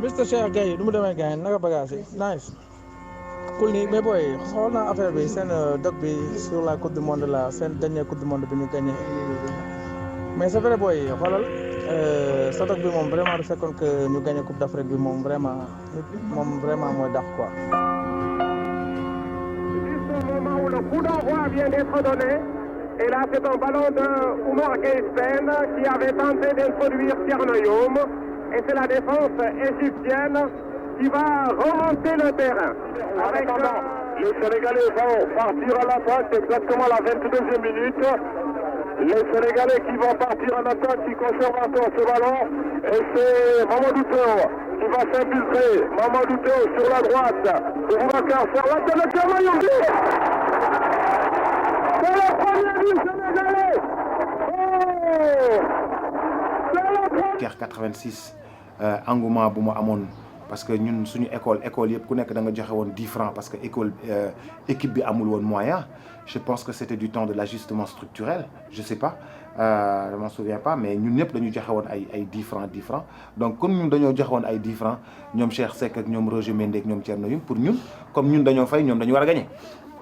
Mr Cheikh Gueye nu mu demee gars naka bagage yi nice cool nii mais booy xool naa affaire bi seen doc bi sur la coupe du monde la seen dernière coupe du monde bi ñu gagné mais c'est vrai booy xoolal sa doc bi moom vraiment du fekkoon que ñu gagné coupe d'Afrique bi moom vraiment mooy dàq quoi. Juste au moment où le coup d'envoi vient d'être donné, et là c'est un ballon de Oumar Gueye-Sène qui avait tenté d'introduire Thierno Youm, et c'est la défense égyptienne qui va remonter le terrain. Avec les Sénégalais vont partir à l'attaque, exactement à la 22e minute. Les Sénégalais qui vont partir en attaque, qui conservent encore ce ballon, et c'est Mamadou Théo qui va s'infiltrer. Mamadou Théo sur la droite, pour Boubacar Sarr, le Thierno Youm. C'est le premier but sénégalais. Guerre 86 engouement bu mu amoon parce que ñun suñu école yëpp ku nekk da nga joxe woon 10 francs parce que équipe bi amul woon moyen. Je pense que c'était du temps de l'ajustement structurel, je sais pas, je m'en souviens pas, mais ñun ñëpp dañu joxe woon ay 10 francs donc comme ñun dañoo joxe woon ay 10 francs ñoom Cheikh Seck ak ñoom Roger Mendy ak ñoom Thierno Youm pour ñun comme ñun dañoo fay ñoom dañu war a gagner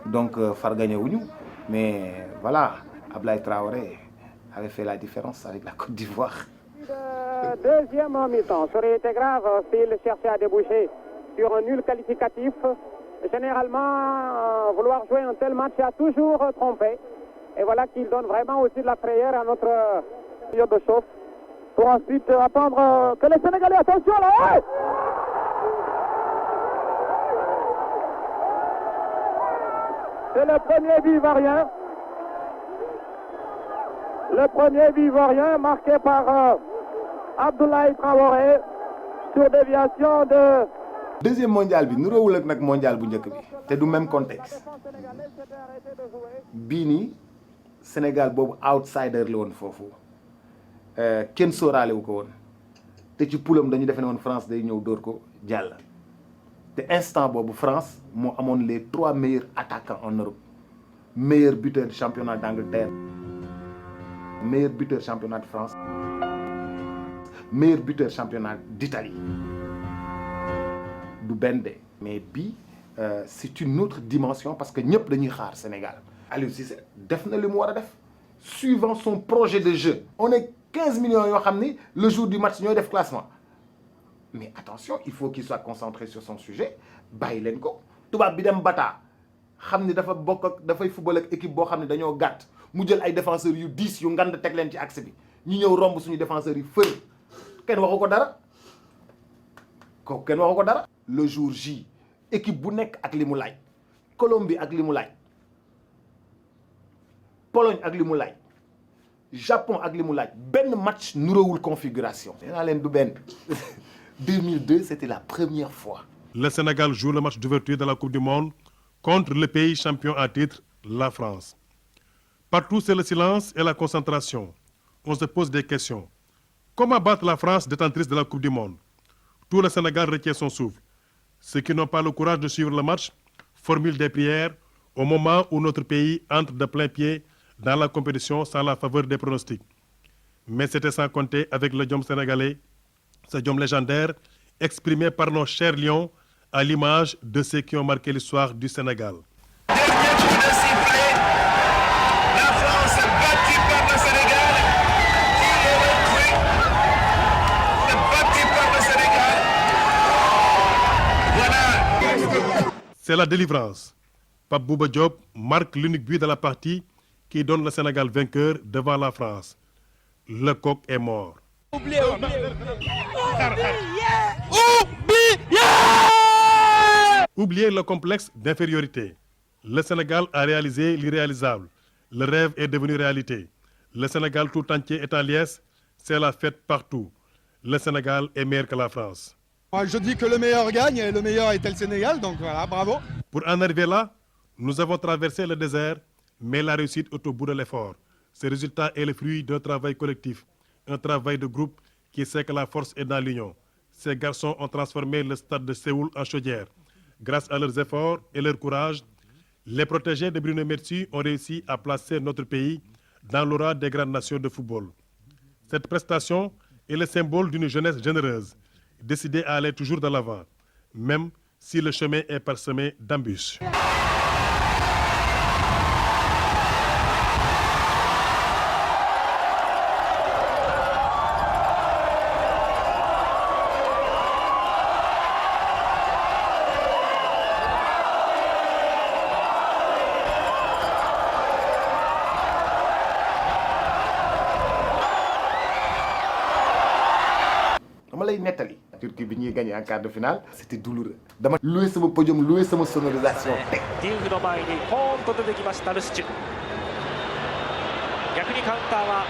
donc far gagner wuñu mais voilà Ablaye Traoré avait fait la différence avec la Côte d'Ivoire. Deuxième mi-temps, ça aurait été grave s'il cherchait à déboucher sur un nul qualificatif. Généralement, vouloir jouer un tel match a toujours trompé. Et voilà qu'il donne vraiment aussi de la frayeur à notre milieu de chauffe pour ensuite attendre que les Sénégalais, attention là, ouais. C'est le premier but ivoirien. Le premier but ivoirien marqué par Abdoulaye Traoré sur déviation de... Deuxième mondial bi nuroowul ak nag mondial bu njëkk bi te du même contexte bii nii Sénégal boobu outsider la woon foofu kenn sóoraale wu ko woon te ci poulam dañu defe ne woon France day ñëw dóor ko jàll te instant boobu France moo amoon les 3 meilleurs attaquants en Europe meilleur buteur du championnat d'Angleterre meilleur buteur championnat de France meilleur buteur championnat d'Italie du benn de mais bii c'est une autre dimension parce que ñëpp dañuy xaar Sénégal Aliou Cissé def na li mu war a def suivant son projet de jeu on est 15 millions yoo xam ni le jour du match ñooy def classement mais attention il faut qu'il soit concentré sur son sujet bàyyi leen ko tubaab bi dem Bata xam ni dafa bokk ak dafay football ak équipe boo xam ne dañoo gàtt mu jël ay défenseurs yu 10 yu ngand teg leen ci axe bi ñu ñëw romb suñu défenseurs yi fër kenn waxu ko dara kooku kenn waxu ko dara. Le jour J équipe bu nekk ak li mu laaj Colombie ak li mu laaj Pologne ak li mu laaj Japon ak li mu laaj benn match nuróowul configuration. nee naa leen du benn 2002 c'était la première fois. Le Sénégal joue le match d'ouverture de la Coupe du Monde contre le pays champion en titre, la France. Partout c'est le silence et la concentration. On se pose des questions. Comment battre la France détentrice de la Coupe du Monde? Tout le Sénégal retient son souffle. Ceux qui n'ont pas le courage de suivre le match formulent des prières au moment où notre pays entre de plein pied dans la compétition sans la faveur des pronostics. Mais c'était sans compter avec le Diom sénégalais, ce Diom légendaire exprimé par nos chers lions à l'image de ceux qui ont marqué l'histoire du Sénégal. Dernier coup de sifflet, la France est battue par le Sénégal. Qui l'aurait cru? Est battue par le Sénégal. Voilà. C'est la délivrance. Pape Bouba Diop marque l'unique but de la partie qui donne le Sénégal vainqueur devant la France. Le coq est mort. Oubliez le complexe d'infériorité. Le Sénégal a réalisé l'irréalisable. Le rêve est devenu réalité. Le Sénégal tout entier est en liesse. C'est la fête partout. Le Sénégal est meilleur que la France. Moi, je dis que le meilleur gagne et le meilleur était le Sénégal, donc voilà, bravo. Pour en arriver là, nous avons traversé le désert, mais la réussite est au bout de l'effort. Ce résultat est le fruit d'un travail collectif, un travail de groupe qui sait que la force est dans l'union. Ces garçons ont transformé le stade de Séoul en chaudière. Grâce à leurs efforts et leur courage, les protégés de Bruno Metsu ont réussi à placer notre pays dans l'aura des grandes nations de football. Cette prestation est le symbole d'une jeunesse généreuse, décidés à aller toujours de l'avant, même si le chemin est parsemé d'embûches. dama lay nettali Turquie bi ñuy gagné en quart de finale c'était douloureux dama loué sama podium loué sama sonorisation teg ディングの前にポーンと出てきましたルスチュ。逆にカウンターは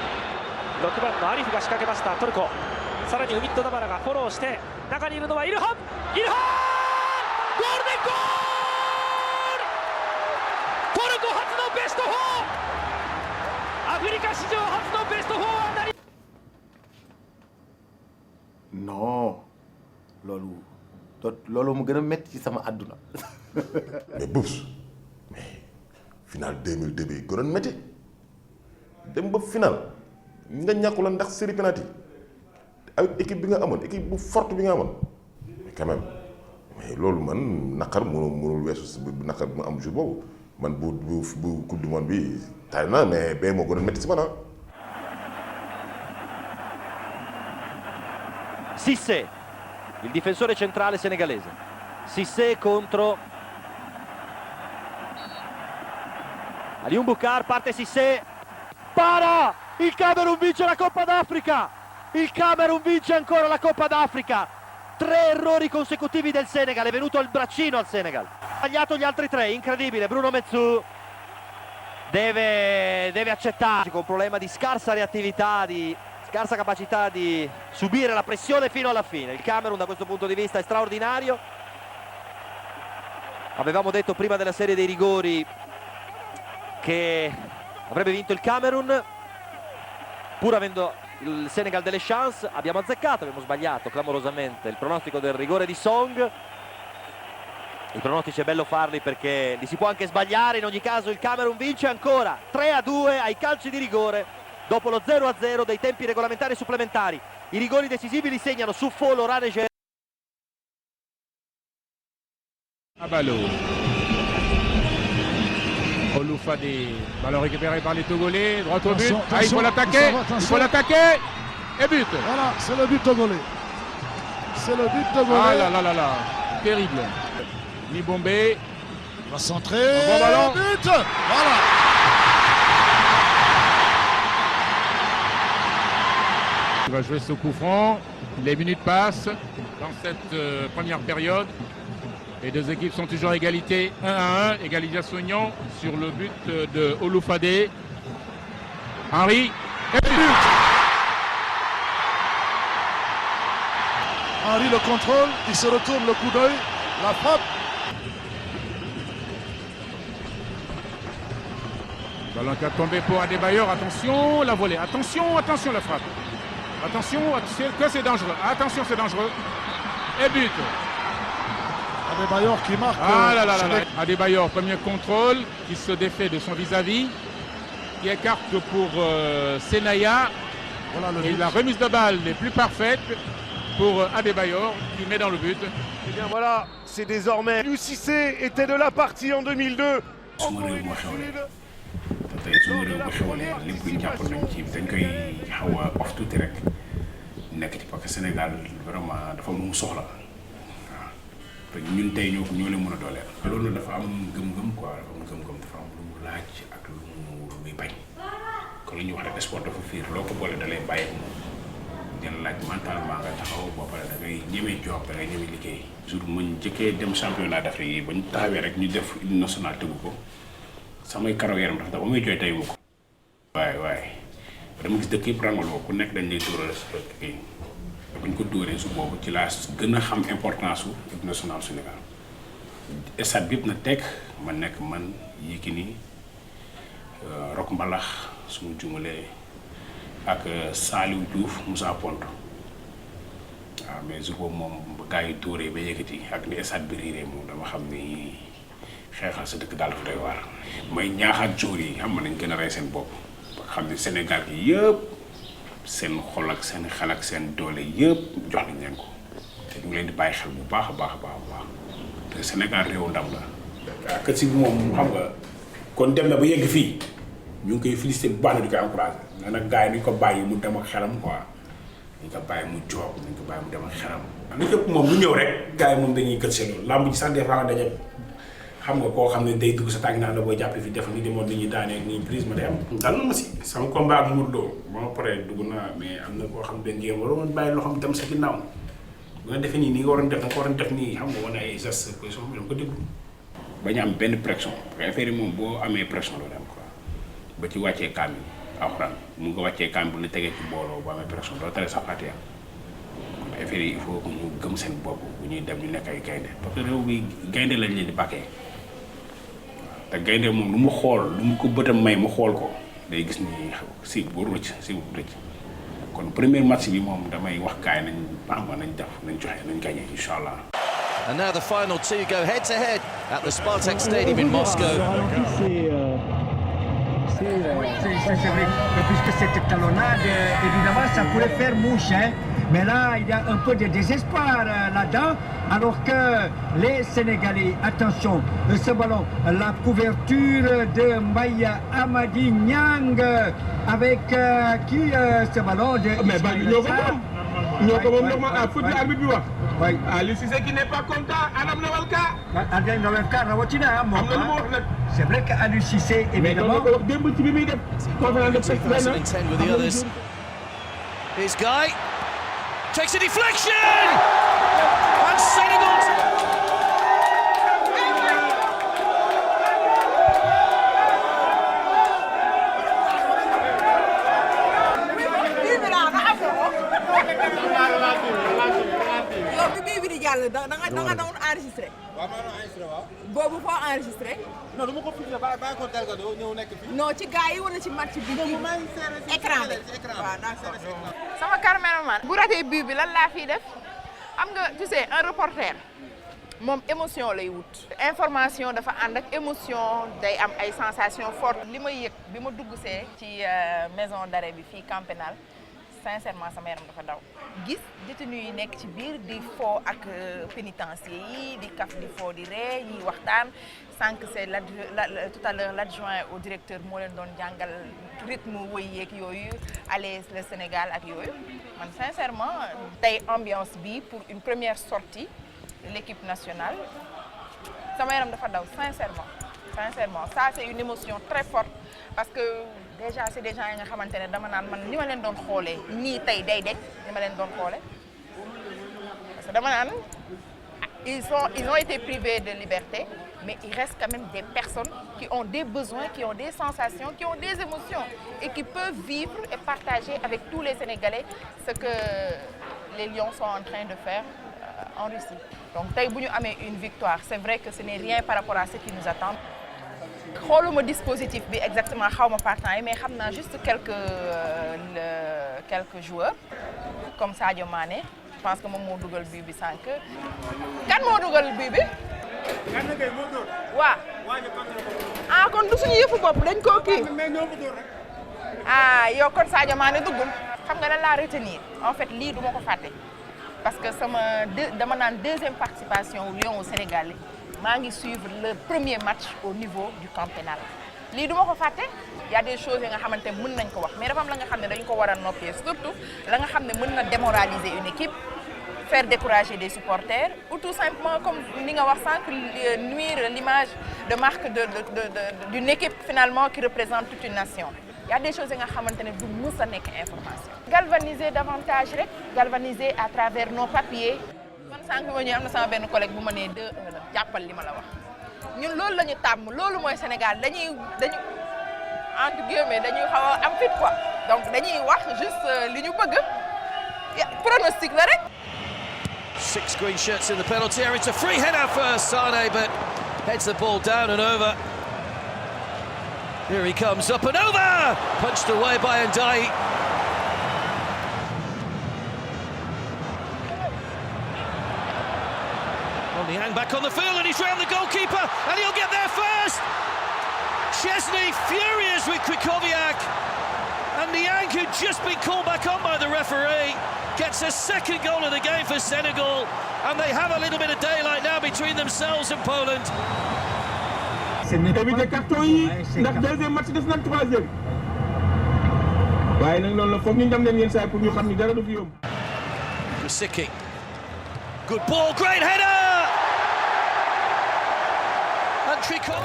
6番のアリフが仕掛けましたトルコ。さらにウミット・ダバラがフォローして中にいるのはイルハン。イルハンゴールデンゴール。トルコ初のベスト4。アフリカ史上初のベスト4はなり。 non loolu mu gën a métti ci sama àdduna. mais Boubs mais final 2002 bi gënoon métti dem ba final nga ñàkku la ndax série penalty avec équipe bi nga amoon équipe bu forte bi nga amoon mais quand même mais loolu man naqar mënul weesu naqar bu ma am jour boobu man bu coupe du monde bi taay na mais bee moo gënoon métti si man ah. Cissé, il difensore centrale senegalese. Cissé contro Alioune Boucar, parte Cissé, para! Il Camerun vince la Coppa d'Africa! Il Camerun vince ancora la Coppa d'Africa! 3 errori consecutivi del Senegal, è venuto il braccino al Senegal. Sbagliato gli altri 3, incredibile, Bruno Mezzou deve accettare, con un problema di scarsa reattività, di scarsa capacità di subire la pressione fino alla fine. Il Camerun da questo punto di vista è straordinario. Avevamo detto prima della serie dei rigori che avrebbe vinto il Camerun, pur avendo il Senegal delle chance. Abbiamo azzeccato, abbiamo sbagliato clamorosamente il pronostico del rigore di Song. I pronostici è bello farli perché li si può anche sbagliare. In ogni caso il Camerun vince ancora 3-2 ai calci di rigore dopo lo 0-0 dei tempi regolamentari supplementari. I rigori decisivi li segnano Souffo, Laurent et Abalo. Oloufadé, ballon récupéré par les Togolais, droit au but. Ah, il faut l'attaquer, il faut l'attaquer. Et but. Voilà, c'est le but togolais. C'est le but togolais. Ah là là là là, terrible. Nibombé. Il va centrer. Bon ballon. But. Voilà. Il va jouer ce coup franc. Les minutes passent dans cette première période. Les deux équipes sont toujours à égalité, 1-1. Égalisation sur le but de Oloufadé. Henry. Et but. Henry le contrôle, il se retourne le coup d'œil, la frappe. Ballon qui a tombé pour Adebayor. Attention, la volée. Attention, attention la frappe. Attention, c'est dangereux. Attention, c'est dangereux. Et but. Adebayor qui marque. Ah là là là là. Adebayor, premier contrôle, qui se défait de son vis-à-vis, qui écarte pour Senaya. Voilà le et but. la remise de balle n'est plus parfaite pour Adebayor, qui met dans le but. Et bien voilà, c'est désormais. Aliou Cissé était de la partie en 2002. suma réew moo xewle te tey suma réew bu xewlee lépp luñ jàpp nañ ci dañ koy xaw a off tuuti rek nekk ci parce que Sénégal vraiment dafa am lu mu soxla waaw te ñun tey ñoo leen mën a dooleel. loolu dafa am gëm-gëm quoi dafa am gëm-gëm dafa am lu mu laaj ak lu muy bañ kon li ñuy wax rek sport dafa fiir loo ko boole da lay bàyyi moom dina laaj mentalement nga taxaw ba pare da ngay ñeme job da ngay ñeme liggéey. jour muñ njëkkee dem championnat d'Afrique yi ba ñu taxawee rek ñu def hymne national tegu ko samay karaw yaram dafa ba muy jooy tey mu ko. waaye dama gis dëkk yëpp rangaloo ku nekk dañ lay dóoral kii bu ñu ko dóoree su boobu ci laa gën a xam importance su hymne national Sénégal stade bi yëpp na teg ma nekk man Yékini Rock Mbalax sumu jumalee ak Saliou Diouf Moussa Ponto waaw mais jour boobu moom ba gars yi dóoree ba yëkkati ak ni stade bi riiree moom dama xam ni xeexal sa dëkk daal dafa doy waar. may ñaaxaat jour yi xam nañ gën a rey seen bopp ba xam ne Sénégal gi yëpp seen xol ak seen xel ak seen doole yëpp jox nañ leen ko te ñu ngi leen di bàyyi xel bu baax a baax a baax a baax te Sénégal réewu ndam la. ak si moom xam nga kon dem na ba yegg fii ñu ngi koy félicité bu baax na di koy encouragé nga nag gars yi ñu ko bàyyi mu dem ak xelam quoi ñu ko bàyyi mu joob ñu ko bàyyi mu dem ak xelam. li ëpp moom lu ñëw rek gars yi moom dañuy gët see loolu làmb ji sax des fois nga daje xam nga koo xam ne day dugg sa tànk naan la booy jàppee fi def ni demoon ni ñuy daanee ak ni prise ma day am. dal na ma si sama combat ak Modou Lo ba ma paree dugg naa mais am na koo xam ne ngeen waroon bàyyi loo xam dem sa ginnaaw bu nga defee nii ni nga waroon def da nga ko waroon def nii xam nga wane ay gestes position bi dama ko déglu. bañ a am benn pression parce que affaire yi moom boo amee pression loolu am quoi ba ci wàccee kaam yi alxuraan mu nga wàccee kaam bu la tegee ci mbooloo boo amee pression doo tere sax fàtte kon affaire yi il faut que ñu gëm seen bopp bu ñuy dem ñu nekk ay gaynde parce que réew bi gaynde lañ leen di bàkkee te gaynde moom lu mu xool lu mu ko bëtam may mu xool ko day gis ni si bu rëcc si bu rëcc kon premier match bi moom damay wax gaay nañ baax nañ def nañ joxe nañ gagné incha allah. And now the final two go head-to-head at the Spartak Stadium in Moscow. C'est vrai que puisque cette talonnade, évidemment, ça pourrait faire mouche, hein. Mais là, il y a un peu de désespoir là-dedans, alors que les Sénégalais, attention, ce ballon, la couverture de Mbaye Amadi Niang, avec qui ce ballon de... ñoo ko moom normal ah foot bi arbitre bi wax. oui Aliou Cissé qui n'est pas content Adam Nawalka. Adam Nawalka rawatina moom. am na lu ma wax nag. c'est vrai que Aliou Cissé évidemment. mais doon démb ci bi muy def. conférence de presse benn. This guy takes a deflection and Senegal. da nga doon enregistré. waaw maa doon enregistré waaw. boobu foo enregistré. non du ma ko filmé bàyyi ko Delgado ñëw nekk fii. non ci gars yi wala ci match bi. non maa ngi seere si écran bi waaw d'accord. sama cameraman bu ratee bii bi lan laa fiy def xam nga tu sais un reporter moom émotion lay wut. information dafa ànd ak émotion day am ay sensations fortes. li ma yëg bi ma dugg see ci maison d'arrêt bi fii Camp Pénal sincèrement sama yaram dafa daw gis détenu yi nekk ci biir di foo ak pénitencier yi di kaf di foo di ree ñuy waxtaan sànq c'est tout à l'heure l'adjoint au directeur moo leen doon jàngal rythme woy yeeg yooyu aller le Sénégal ak yooyu man sincèrement tey ambiance bi pour une première sortie de l'équipe nationale sama yaram dafa daw sincèrement ça c'est une émotion très forte parce que déjà c'est des gens yi nga xamante ne dama naan man ni ma leen doon xoolee nii tey day dej ni ma leen doon xoolee parce que dama naan ils ont été privés de liberté mais il reste quand même des personnes qui ont des besoins, qui ont des sensations, qui ont des émotions et qui peuvent vivre et partager avec tous les Sénégalais ce que les Lions sont en train de faire en Russie. Donc tey bu ñu amee une victoire c'est vrai que ce n'est rien par rapport à ce qui nous attend. xooluma dispositif bi exactement xawma partant yi mais xam naa juste quelques joueurs comme Sadio Mané je pense que moom moo dugal bii bi sànq kan moo dugal bii bi waaw kon du suñu yëfu bopp dañ koo kii yow kon Sadio Mané duggul xam nga lan laa retenir en fait lii duma ko fàtte parce que dama naan deuxième participation au Lion au Sénégal maa ngi suivre le premier match au niveau du camp pénal lii du ma ko fàtte y a des choses yi nga xamante ne mën nañ ko wax mais dafa am la nga xam ne dañ ko war a noppee surtout la nga xam ne mën na démoraliser une équipe faire décourager des supporters ou tout simplement comme ni nga wax sànq nuire l'image de marque d'une équipe finalement qui représente toute une nation. Il y a des choses yi nga xamante ne du mës a nekk information. Galvaniser davantage rek galvaniser à travers nos papiers. man sànq bi ma ñëw am na sama benn collègue bu ma nee 2-1 la jàppal li ma la wax ñun loolu la ñu tàmm loolu mooy Sénégal dañuy entre guillemets dañuy xaw a am fit quoi donc dañuy wax juste li ñu bëgg pronostic la rek. 6 green shirts in the penalty area. It's a free header for Sane, but heads the ball down and over. Here he comes, up and over! Punched away by Ndiaye. Niang back on the field and he's round the goalkeeper and he'll get there first! Chesney furious with Krychowiak. And Niang, who'd just been called back on by the referee, gets a second goal of the game for Senegal, and they have a little bit of daylight now between themselves and Poland. éviter carton yi ndax deuxième match def na troisième waaye nag noonu la foog ñu dem leen yenn saa pour ñu xam ni dara du fi yomb. Kusiki, good ball, great header, and Tricot.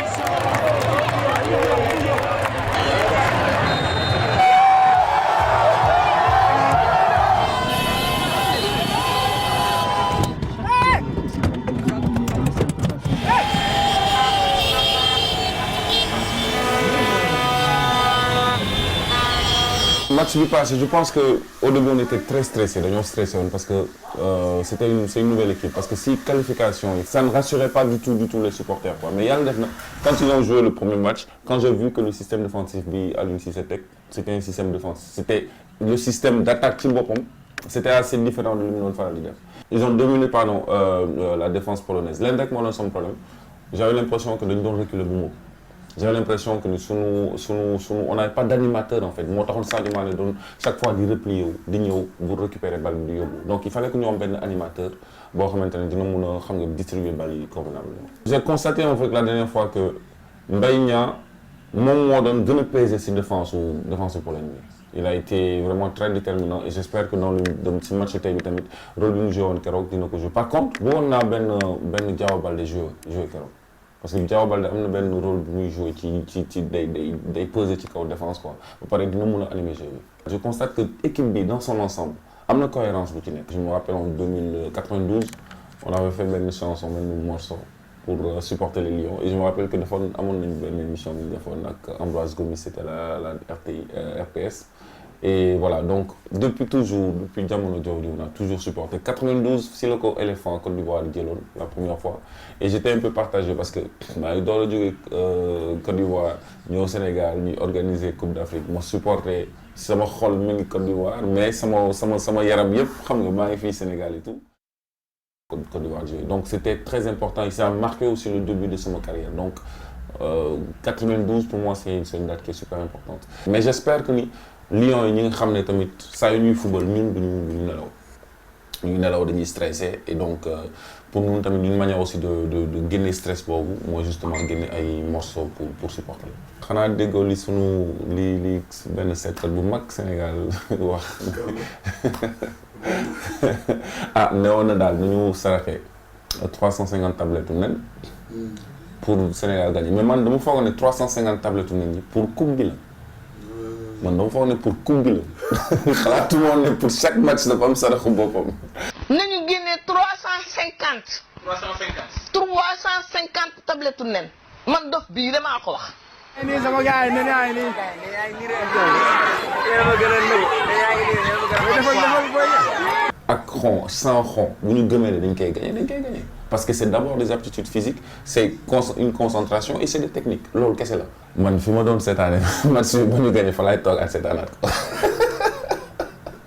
Match bi passé, je pense qu'au début on était très stressé, dañoo stressé parce que c'est une nouvelle équipe. Parce que si qualification, ça ne rassurait pas du tout les supporters, quoi. Mais yàlla def na quand ils ont joué le premier match, quand j'ai vu que le système défensif bi Aliou Cissé teg, c'était un système défensif, c'était le système d'attaque ci boppam, c'était assez différent de li mu doon faral di def. Ils ont dominé la défense polonaise. Leen rek moo doon son problème. J'avais l'impression que dañu doon reculer bu mu. J'avais l'impression que on n'avait pas d'animateur en fait. Moo taxoon Sadio Mané doon chaque fois di replier wu di ñëw pour récupérer balle bi di yóbbu. Donc il fallait que ñu am benn animateur boo xamante ne dina mun a xam nga distribuer balle yi convenablement. J'ai constaté en fait la dernière fois que Mbaye Niang moom moo doon gën a peser ci défense Pologne bi. Il a été vraiment très déterminant et j'espère que dans le match tey bi tamit rôle bi mu joué woon keroog dina ko jouer. Par contre bëggoon naa benn Diao Baldé jouer keroog. Parce que Diao Baldé am na benn rôle bu muy jouer ci day peser ci kaw défense quoi ba pare dina mun a animer jeu bi. Je constate que équipe bi dans son ensemble am na cohérence bu ci nekk. Je me rappelle en 2092 on avait fait benn chanson benn morceau pour supporter les Lions et je me rappelle que defoon amoon nañu benn émission bu ñu defoon ak Ambroise Gomis c'était la RTS. Et voilà, donc depuis jamono jooju on a toujours supporté. 92 si la ko éléphant Côte d'Ivoire di jëloon la première fois et j'étais un peu partagé parce que maa ngi door a jóge Côte d'Ivoire ñëw Sénégal ñuy organiser Coupe d'Afrique ma supporté sama xol mi ngi Côte d'Ivoire mais sama yaram yëpp xam nga maa ngi fii Sénégal et tout. Côte d'Ivoire donc c'était très important et ça a marqué aussi le début de sama carrière donc 92 pour moi c'est une date qui est super importante. Mais j'espère que ni Lions yi ñi nga xam ne tamit saa yu ñuy football ñun duñu nelaw dañuy stressé et donc pour ñun tamit d'une manière aussi de génne stress boobu mooy justement génne ay morceaux pour supporter. xanaa déggoo li benn seetkat bu mag Sénégal wax ah newoon na daal nañu saraxe 350 tablettes nen pour Sénégal gagner mais man dama foogoon ne 350 tablettes nen yi pour coupe bi la. Man dama foog ne pour coupe bi la xalaatu woon ne pour chaque match dafa am saraxu boppam. nañu génne 350 tablettes nen man dof bii damaa ko wax. nii sama gars yi nen yaa ngi nii. ak xon sans xon bu ñu gëmee ne dañ koy gagné parce que c'est d'abord des aptitudes physiques c'est une concentration et c'est des techniques loolu kese la. man fi ma doon seetaane match bi bu ñu gagné fa laay toog ak seetaanaat ko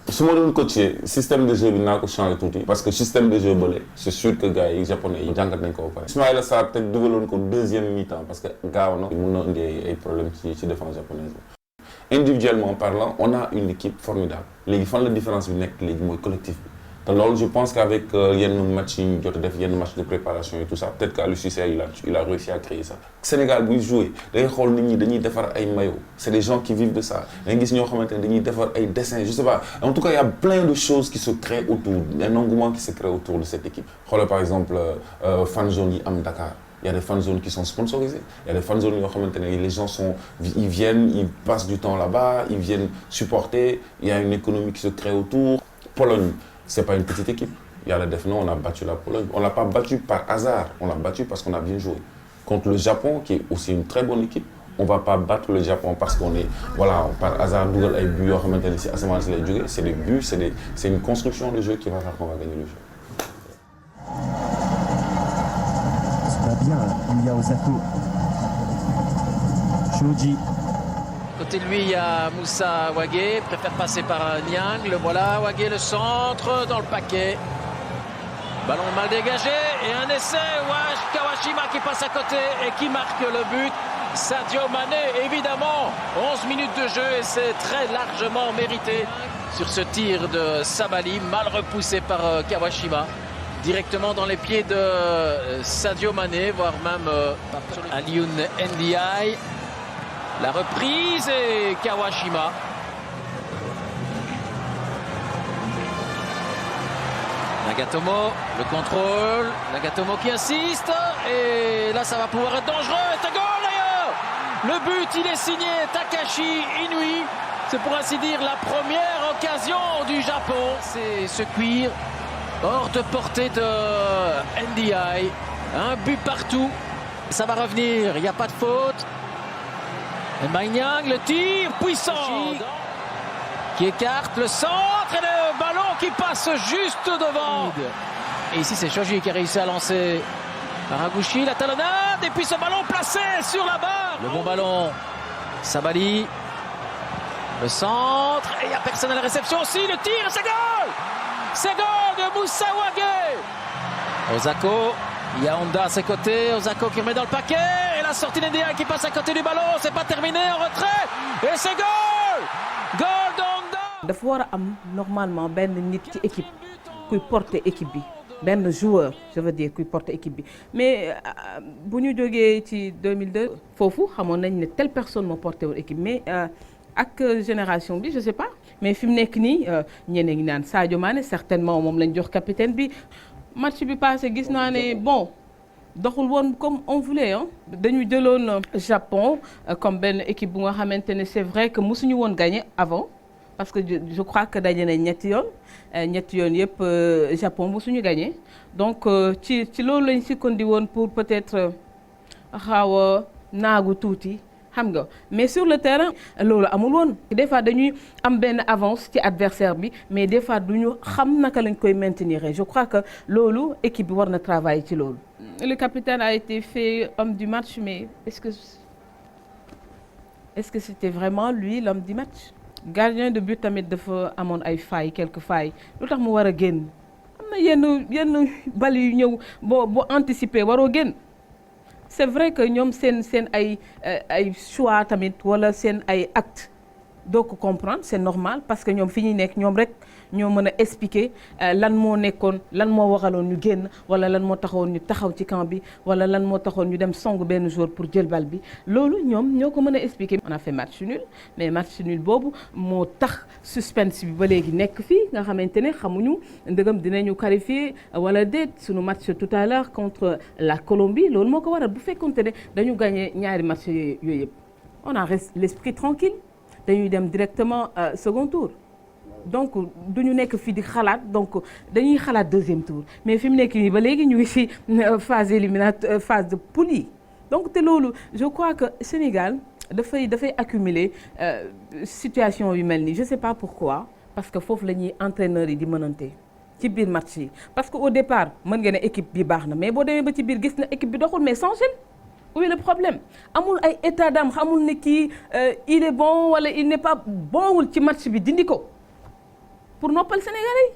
su ma doon coacher système de jeu bi naa ko changer tuuti parce que système de jeu bële c'est sûr que gars yi japonais yi jàngat nañ ko ba pare. Ismaïla Sarr te dugaloon ko deuxième mi-temps parce que gaaw na mun na indi ay problèmes ci défense japonaise bi. Individuellement parlant on a une équipe formidable léegi fan la différence bi nekk léegi mooy collectif bi. te loolu je pense qu'avec yenn match yi ñu jot a def yenn match de préparation et tout ça peut-être qu'Aliou Cissé il a réussi à créer ça. Sénégal buy jouer da ngay xool nit ñi dañuy defar ay maillots c'est des gens qui vivent de ça da ngay gis ñoo xamante ne dañuy defar ay dessins je sais pas en tout cas il y a plein de choses qui se créent autour un engouement qui se crée autour de cette équipe. xoolal par exemple fan zone yi am Dakar. Il y a des fan zones qui sont sponsorisées. Il y a des fan zones où les gens ils viennent, ils passent du temps là-bas, ils viennent supporter. Il y a une économie qui se crée autour. Pologne, c'est pas une petite équipe. Il y a la défense, on a battu la Pologne. On l'a pas battu par hasard. On l'a battu parce qu'on a bien joué. Contre le Japon, qui est aussi une très bonne équipe, on va pas battre le Japon parce qu'on est, voilà, par hasard, c'est des buts, c'est une construction de jeu qui va faire qu'on va gagner le jeu. Bien, Yuya Osako. Shoji. Côté de lui, il y a Moussa Wagué, préfère passer par Niang. Le voilà, Wagué le centre dans le paquet. Ballon mal dégagé et un essai. Kawashima qui passe à côté et qui marque le but. Sadio Mané, évidemment. 11 minutes de jeu et c'est très largement mérité sur ce tir de Sabali, mal repoussé par Kawashima. Directement dans les pieds de Sadio Mané, voire même Alioune Ndiaye. La reprise et Kawashima. Nagatomo, le contrôle. Nagatomo qui insiste. Et là, ça va pouvoir être dangereux. C'est un goal d'ailleurs. Le but, il est signé Takashi Inui. C'est pour ainsi dire la première occasion du Japon. C'est ce cuir hors de portée de NDI. Un but partout. Ça va revenir. Il n'y a pas de faute. Nyang, le tir puissant qui écarte le centre et le ballon qui passe juste devant. Et ici, c'est Shoji qui a réussi à lancer Haraguchi, la talonnade et puis ce ballon placé sur la barre. Le bon ballon. Sabali. Le centre, et il n'y a personne à la réception aussi, le tir, c'est goal! C'est goal de Moussa Wagué! Osako, il y a Honda à ses côtés, Osako qui remet dans le paquet, et la sortie d'India qui passe à côté du ballon, c'est pas terminé, en retrait, et c'est goal! Goal d'Honda! dafa war a am normalement benn nit ci équipe kuy porter équipe bi benn joueur je veux dire kuy porter équipe bi mais bu ñu jógee ci 2002 foofu xamoon nañ ne telle personne moo porté woon équipe mais ak génération bi je sais pas mais fi mu nekk nii ñeneen ngi naan Sadio Mané certainement moom lañ jox capitaine bi match bi passé gis naa ne bon doxul woon comme on voulait hein dañu jëloon Japon comme benn équipe bu nga xamante ne c'est vrai que mosuñu woon gagner avant parce que je crois que daje nañ ñetti yoon yëpp Japon mosuñu gagner donc ci loolu lañ sukkandi woon pour peut-être xaw a naagu tuuti xam nga mais sur le terrain loolu amul woon des fois dañuy am benn avance ci adversaire bi mais des fois duñu xam naka lañ koy maintenir je crois que loolu équipe bi war na travailler ci loolu. Le capitaine a été fait homme du match mais est-ce que c'était vraiment lui l'homme du match. Gardien de but tamit dafa amoon ay failles quelques failles lu tax mu war a génn am na yenn bal yu ñëw boo anticiper waroo génn. C'est vrai que ñoom seen ay choix tamit wala seen ay actes doo ko comprendre c'est normal parce que ñoom fi ñuy nekk ñoom rek ñoo mën a expliquer lan moo nekkoon lan moo waraloon ñu génn wala lan moo taxoon ñu taxaw ci camp bi wala lan moo taxoon ñu dem song benn jour pour jël bal bi loolu ñoom ñoo ko mën a expliquer. On a fait match nul mais match nul boobu moo tax suspense bi ba léegi nekk fii nga xamante ne xamuñu ndëgam dinañu qualifier wala déet suñu match tout à l'heure contre la Colombie loolu moo ko waral bu fekkonte ne dañu gagné ñaari match yooyu yëpp on a l'esprit tranquille dañuy dem directement second tour. Donc duñu nekk fii di xalaat donc dañuy xalaat deuxième tour mais fi mu nekk nii ba léegi ñu ngi ci phase éliminatoire phase de poule yi donc te loolu je crois que Sénégal dafay accumuler situation yu mel nii je sais pas pourquoi parce que foofu la ñuy entraîneurs yi di mënante ci biir match yi parce que au départ mën nga ne équipe bi baax na mais boo demee ba ci biir gis na équipe bi doxul mais changé où est le problème amul ay état d'âme xamul ne kii il est bon wala il n'est pas bonwul ci match bi dindi ko. Pour noppal Sénégalais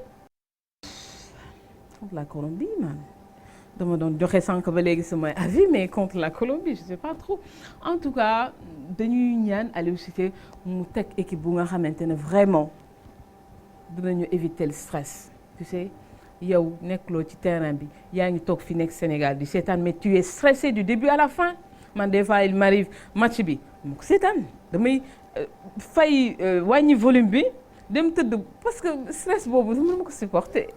contre la Colombie man dama doon joxe sànq ba léegi sama avis mais contre la Colombie je sais pas trop en tout cas dañuy ñaan Aliou Cissé mu teg équipe bu nga xamante ne vraiment dinañu éviter le stress tu sais yow nekkuloo ci terrain bi yaa ngi toog fi nekk Sénégal di seetaan mais tu es stressé du début à la fin man des fois il m'arrive match bi mu ko seetaan damay fay wàññi volume bi. dem tëdd parce que stress boobu mënuma ko supporter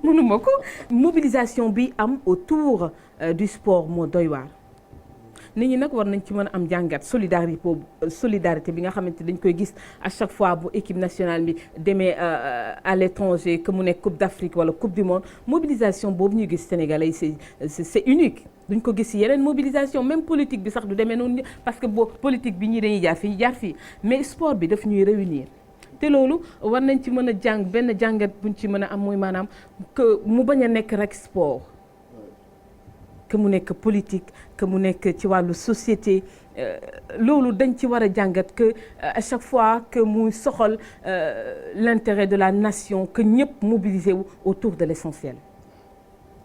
mënuma ko mobilisation bi am autour du sport moo doy waar nit ñi nag war nañ ci mën a am jàngat solidarité bi nga xamante dañ koy gis à chaque fois bu équipe nationale bi demee à l'étranger que mu nekk coupe d'Afrique wala coupe du monde mobilisation boobu ñu gis sénégalais c'est unique duñ ko gis yeneen mobilisation même politique bi sax du demee noonu parce que boo politique bi ñii dañuy jaar fii ñu jaar fii mais sport bi daf ñuy réunir te loolu war nañ ci mën a jàng benn jàngat buñ ci mën a am mooy maanaam que mu bañ a nekk rek sport que mu nekk politique que mu nekk ci wàllu société loolu dañ ci war a jàngat que à chaque fois que muy soxal l'intérêt de la nation que ñëpp mobiliser wu autour de l'essentiel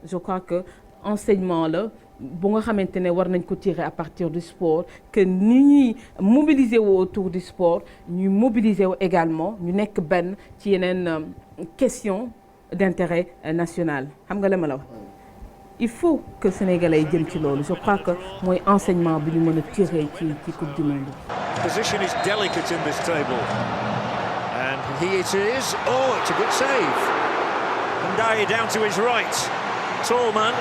je crois que enseignement la bu nga xamante ne war nañ ko tirer à partir du sport que ni ñuy mobiliser wu autour du sport ñuy mobiliser wu également ñu nekk benn ci yeneen question d'intérêt national xam nga la ma la wax il faut que sénégalais jëm ci loolu je crois que mooy enseignement bi ñu mën a tirer ci coupe du monde. Position is delicate in this table and here it is. Oh, it's a good save. Ndiaye down to his right, tall man.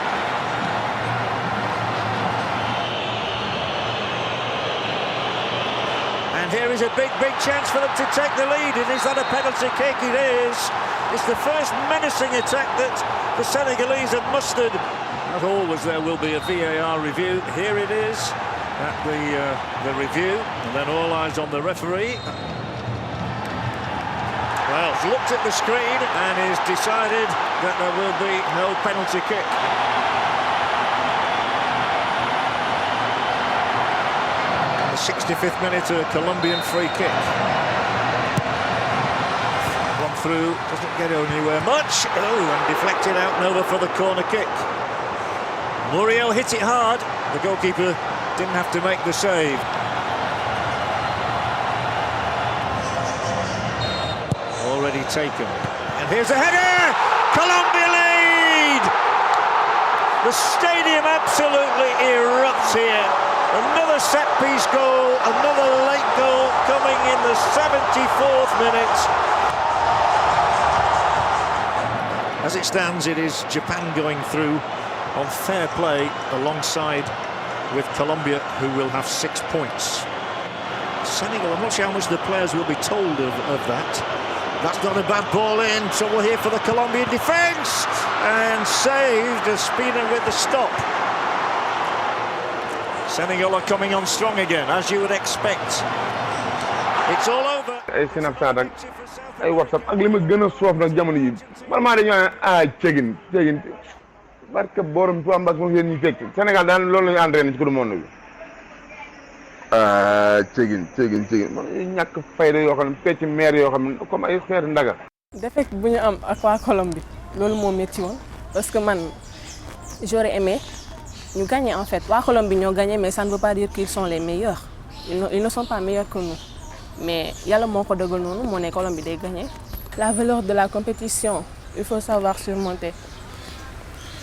And here is a big chance for them to take the lead. And is that a penalty kick? It is. It's the first menacing attack that the Senegalese have mustered. Not always there will be a VAR review. Here it is at the review. And then all eyes on the referee. Well, he's looked at the screen and he's decided that there will be no penalty kick. In the 65th minute, a Colombian free kick. One through, doesn't get anywhere much. Oh, and deflected out and over for the corner kick. Muriel hit it hard. The goalkeeper didn't have to make the save. Already taken. And here's a header! Colombia lead! The stadium absolutely erupts here. Another set-piece goal, another late goal coming in the 74th minute. As it stands, it is Japan going through on fair play alongside with Colombia, who will have 6 points. Senegal, I'm not sure how much the players will be told of that. That's not a bad ball in, trouble here for the Colombian defence, and saved as Spina with the stop. Senegal are coming on strong again, as you would expect. It's all over. ay Snapchat ak ay WhatsApp ak li ma gën a soof nag jamono yi man maa dañoo ne cegin barke borom Tuubaa mbak moom yéen ñu fekk Sénégal daan loolu la ñu entraîné ci coupe du monde bi cegin man ñàkk fayda yoo xam ne pecc maire yoo xam ne comme ay xeetu ndaga. défaite bu ñu am ak waa Colombie loolu moo métti woon parce que man j'aurais aimé ñu gagner en fait waa Colombie ñoo gagné mais ça ne veut pas dire qu'ils sont les meilleurs ils ne sont pas meilleurs que nous mais yàlla moo ko dogal noonu moo ne Colombie day gagné. La valeur de la compétition il faut savoir surmonter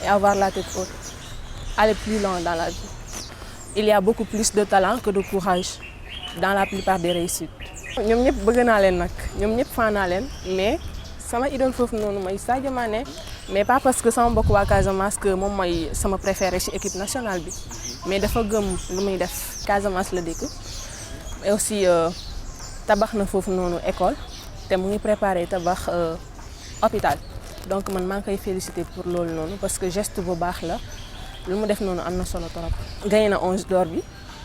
et avoir la tête haute, aller plus loin dans la vie. Il y a beaucoup plus de talent que de courage dans la plupart des réussites. ñoom ñëpp bëgg naa leen nag ñoom ñëpp fan naa leen mais sama idole foofu noonu mooy Sadio Mané mais pas parce que sama mbokk waa Casamance que moom mooy sama préféré ci équipe nationale bi mais dafa gëm lu muy def Casamance la dëkk et aussi tabax na foofu noonu école te mu ngi préparé tabax hôpital donc man maa ngi koy féliciter pour loolu noonu parce que geste bu baax la lu mu def noonu am na solo trop. gagné na 11 d'or bi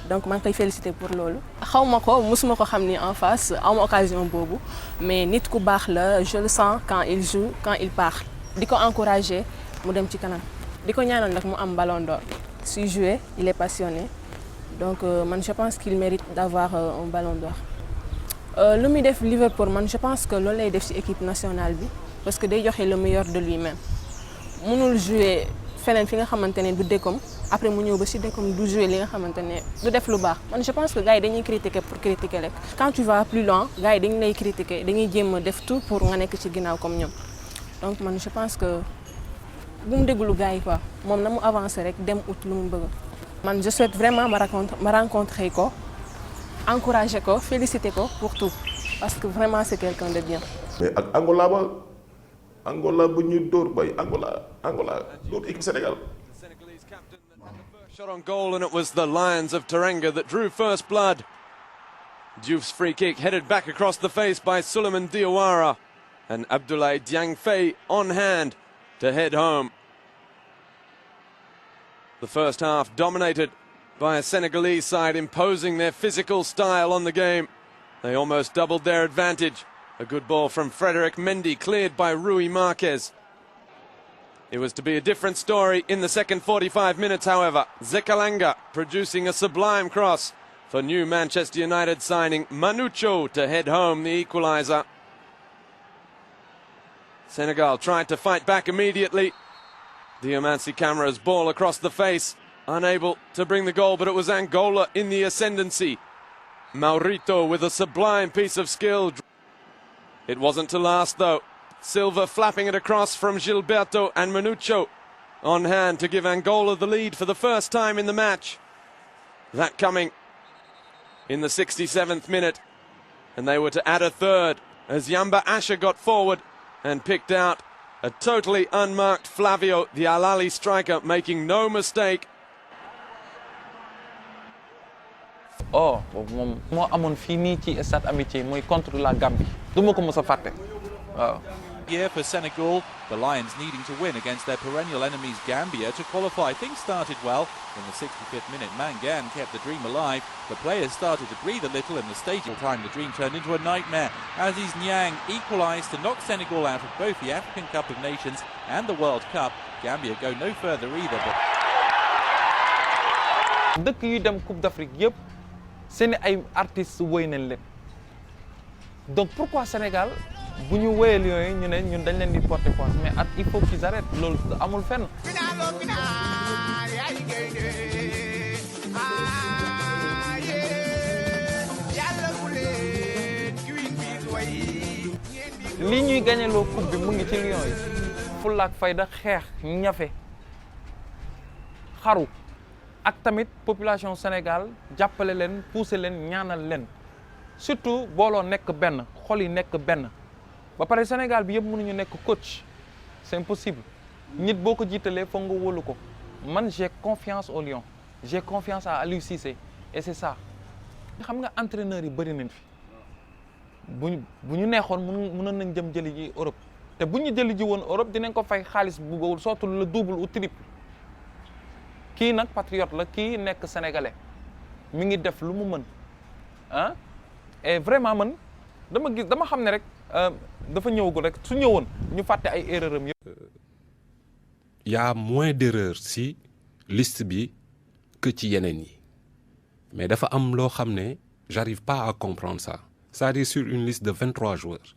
donc maa ngi koy féliciter pour loolu. xaw ma ko mosuma ko xam ni en face aw ma occasion boobu mais nit ku baax la je le sens quand il joue quand il parle. di ko encourager mu dem ci kanam di ko ñaanal nag mu am ballon d'or suy jouer il est passionné donc man je pense qu'il mérite d'avoir un ballon d'or. lu muy def Liverpool man je pense que loolu lay def ci équipe nationale bi parce que day joxe le meilleur de lui-même mënul jouer feneen fi nga xamante ne du décom après mu ñëw ba ci décom du jouer li nga xamante ne du def lu baax man je pense que gars yi dañuy critiquer pour critiquer rek quand tu vas plus loin gars yi dañu lay critiquer dañuy jéem a def tout pour nga nekk ci ginnaaw comme ñoom donc man je pense que bu mu déglu gars yi quoi moom na mu avancer rek dem ut lu mu bëgg man je souhaite vraiment ma rencontrer ko encourager ko féliciter ko pour tout parce que vraiment c'est quelqu'un de bien. mais ak Angola bu ñu dóor bay Angola dóor équipe Sénégal. Shot on goal and it was the Lions of Teranga that drew first blood. Diouf's free kick headed back across the face by Suleiman Diawara and Abdoulaye Dieng Faye on hand to head home. The first half dominated by a Senegalese side imposing their physical style on the game. They almost doubled their advantage. A good ball from Frederic Mendy, cleared by Rui Marquez. It was to be a different story in the second 45 minutes, however. Zekalanga producing a sublime cross for new Manchester United signing Manucho to head home the equaliser. Senegal tried to fight back immediately. Diamansi Camara's ball across the face, unable to bring the goal, but it was Angola in the ascendancy. Maurito with a sublime piece of skill. It wasn't to last though. Silva flapping it across from Gilberto and Manucho on hand to give Angola the lead for the first time in the match. That coming in the 67th minute, and they were to add a third as Yamba Asha got forward and picked out a totally unmarked Flavio, the Al-Ahly striker, making no mistake. Oh, moom moo amoon fii nii ci stade Amitié mooy contre la Gambie du ma ko mës a fàtte waaw. Year for Senegal, the Lions needing to win against their perennial enemies Gambia to qualify. Things started well. In the 65th minute, Mangan kept the dream alive. The players started to breathe a little in the stadium. Time the dream turned into a nightmare. Aziz Niang equalised to knock Senegal out of both the African Cup of Nations and the World Cup. Gambia go no further either. Dëkk yu dem Coupe d'Afrique yëpp seen ay artistes woy nañ leen donc pourquoi Sénégal bu ñu woyal yooyu ñu ne ñun dañ leen di porter poisse mais il faut qu'ils arrêtent loolu amul fenn. li ñuy gañeloo coupe bi mu ngi ci Lions yi fulla ak fayda xeex ñafe xaru ak tamit population Sénégal jàppale leen pousser leen ñaanal leen surtout booloo nekk benn xol yi nekk benn ba pare Sénégal bi yëpp mënuñu nekk coach c'est impossible nit boo ko jiitalee foog nga wóolu ko man j'ai confiance au Lions j'ai confiance à Aliou Cissé et c'est ça xam nga entraîneurs yi bëri nañ fi bu ñu neexoon mënoon nañ jëm jëli ji Europe te bu ñu jëli ji woon Europe dinañ ko fay xaalis bu bawul sootul le double ou triple kii nag patriote la kii nekk sénégalais mi ngi def lu mu mën ah et vraiment man dama xam ne rek dafa ñëwagul rek su ñëwoon ñu fàtte ay erreur am yëpp. Y a moins d'erreurs si liste bi que ci yeneen yi mais dafa am loo xam ne j'arrive pas à comprendre ça c'est-à-dire sur une liste de 23 joueurs